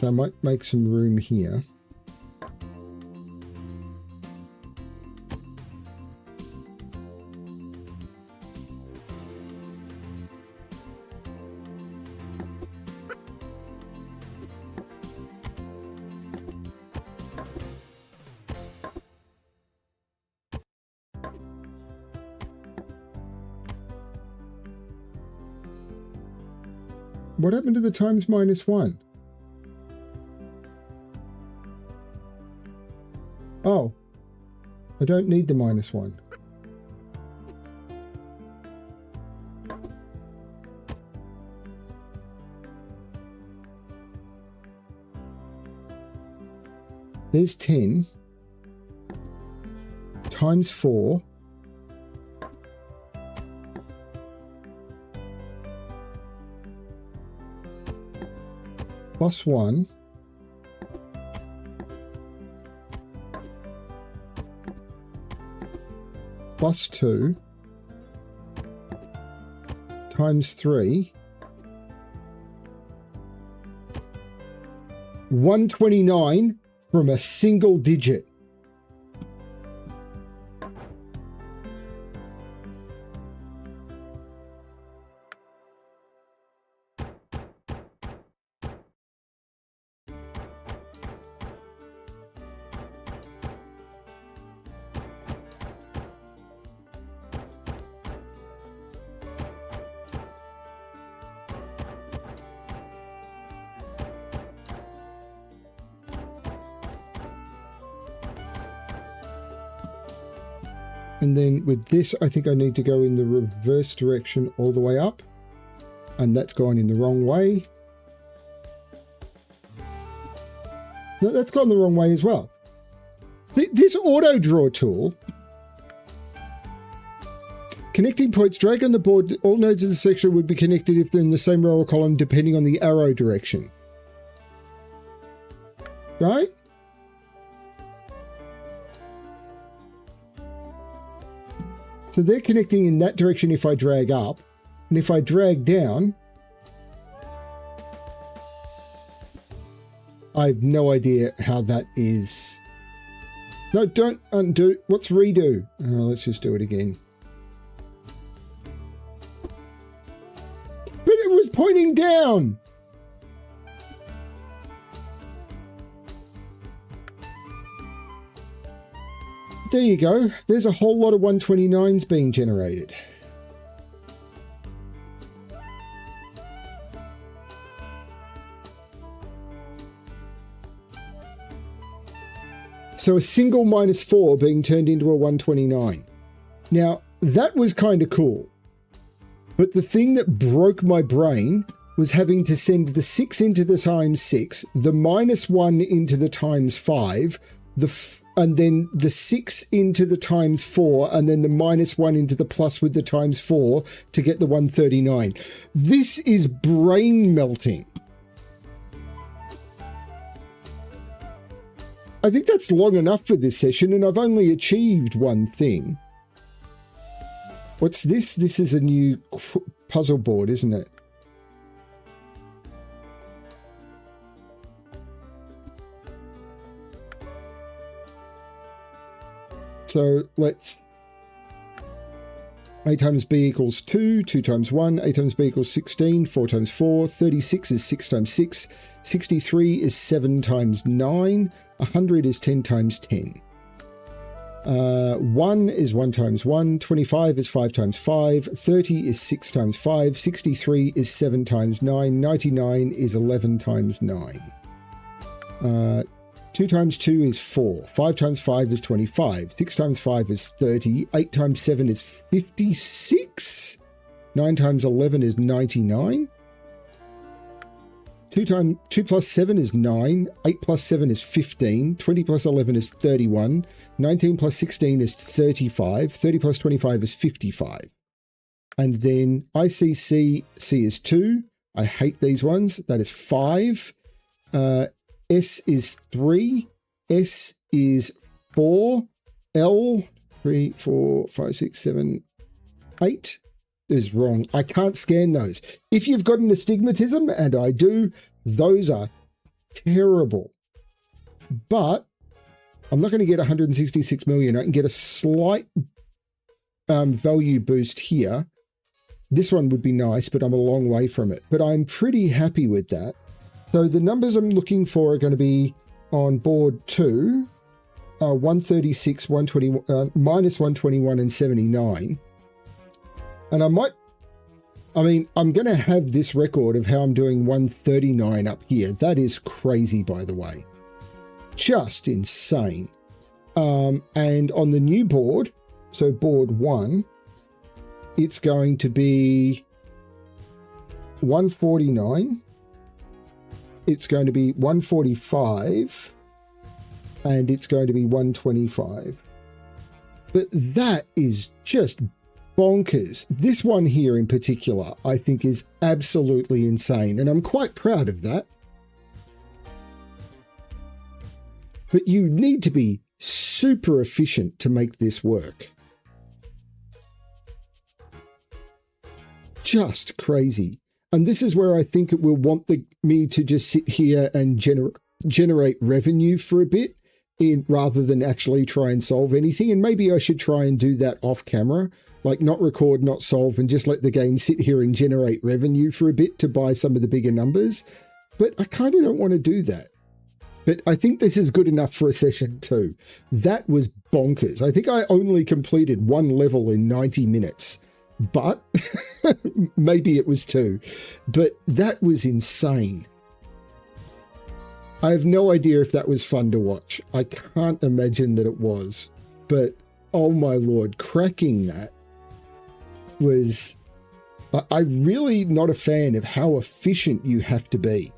I might make some room here. What happened to the times -1? Oh, I don't need the -1. There's 10 times 4 plus 1 plus 2 times 3, 129 from a single digit. And then with this, I think I need to go in the reverse direction all the way up. And that's gone in the wrong way. No, that's gone the wrong way as well. See, this auto draw tool, connecting points, drag on the board, all nodes of the section would be connected if they're in the same row or column, depending on the arrow direction. Right? So they're connecting in that direction if I drag up, and if I drag down, I have no idea how that is. No, don't undo. What's redo? Let's just do it again. But it was pointing down. There you go. There's a whole lot of 129s being generated. So a single -4 being turned into a 129. Now, that was kind of cool. But the thing that broke my brain was having to send the 6 into the times 6, the -1 into the times 5, and then the 6 into the times 4, and then the -1 into the plus with the times 4 to get the 139. This is brain melting. I think that's long enough for this session, and I've only achieved one thing. What's this? This is a new puzzle board, isn't it? So let's... A times B equals 2, 2 times 1, A times B equals 16, 4 times 4, 36 is 6 times 6, 63 is 7 times 9, 100 is 10 times 10. 1 is 1 times 1, 25 is 5 times 5, 30 is 6 times 5, 63 is 7 times 9, 99 is 11 times 9. 2 times 2 is 4, 5 times 5 is 25, 6 times 5 is 30, 8 times 7 is 56, 9 times 11 is 99, 2 plus 7 is 9, 8 plus 7 is 15, 20 plus 11 is 31, 19 plus 16 is 35, 30 plus 25 is 55. And then ICC, C is 2, I hate these ones, that is 5, S is 3, S is 4, L, 3, 4, 5, 6, 7, 8 is wrong. I can't scan those. If you've got an astigmatism, and I do, those are terrible. But I'm not going to get 166 million. I can get a slight value boost here. This one would be nice, but I'm a long way from it. But I'm pretty happy with that. So the numbers I'm looking for are going to be on board 2, 136, 120, minus 121 and 79. And I'm going to have this record of how I'm doing 139 up here. That is crazy, by the way. Just insane. And on the new board, so board 1, it's going to be 149. It's going to be 145, and it's going to be 125. But that is just bonkers. This one here in particular, I think is absolutely insane, and I'm quite proud of that. But you need to be super efficient to make this work. Just crazy. And this is where I think it will want me to just sit here and generate revenue for a bit rather than actually try and solve anything. And maybe I should try and do that off camera, like not record, not solve, and just let the game sit here and generate revenue for a bit to buy some of the bigger numbers. But I kind of don't want to do that. But I think this is good enough for a session too. That was bonkers. I think I only completed one level in 90 minutes. But maybe it was 2, but that was insane. I have no idea if that was fun to watch. I can't imagine that it was, but oh my Lord, cracking that was, I'm really not a fan of how efficient you have to be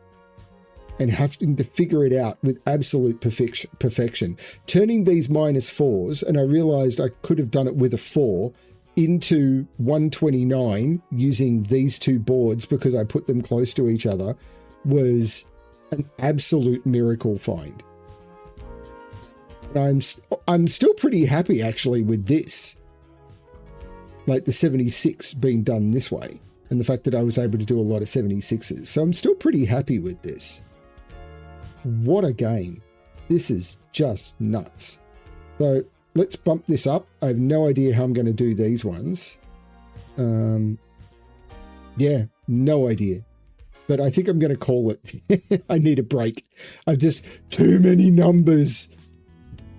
and having to figure it out with absolute perfection. Turning these -4s, and I realized I could have done it with a 4, into 129 using these two boards because I put them close to each other was an absolute miracle find. And I'm still pretty happy actually with this, like the 76 being done this way, and the fact that I was able to do a lot of 76s. So I'm still pretty happy with this. What a game. This is just nuts. So let's bump this up. I have no idea how I'm going to do these ones. Yeah, no idea. But I think I'm going to call it. I need a break. I've just too many numbers.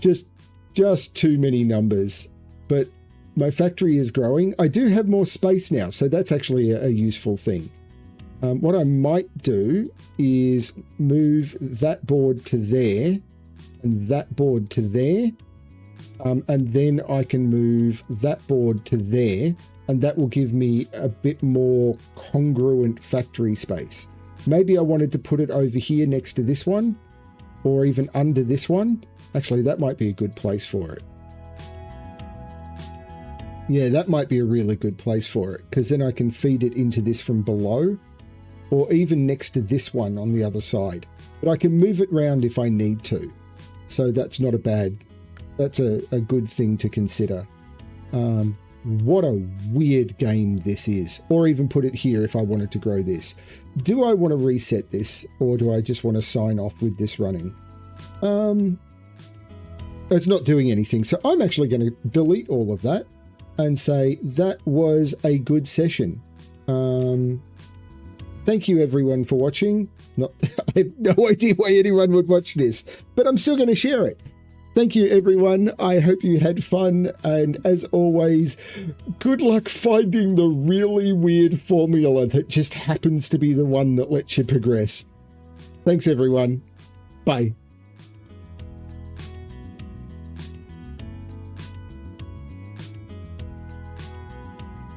Just too many numbers. But my factory is growing. I do have more space now, so that's actually a useful thing. What I might do is move that board to there and that board to there. And then I can move that board to there, and that will give me a bit more congruent factory space. Maybe I wanted to put it over here next to this one, or even under this one. Actually, that might be a good place for it. Yeah, that might be a really good place for it, because then I can feed it into this from below, or even next to this one on the other side. But I can move it around if I need to. So that's not a bad, that's a good thing to consider. What a weird game this is. Or even put it here if I wanted to grow this. Do I want to reset this, or do I just want to sign off with this running? It's not doing anything. So I'm actually going to delete all of that and say that was a good session. Thank you everyone for watching. I have no idea why anyone would watch this, but I'm still going to share it. Thank you everyone. I hope you had fun, and as always, good luck finding the really weird formula that just happens to be the one that lets you progress. Thanks everyone. Bye.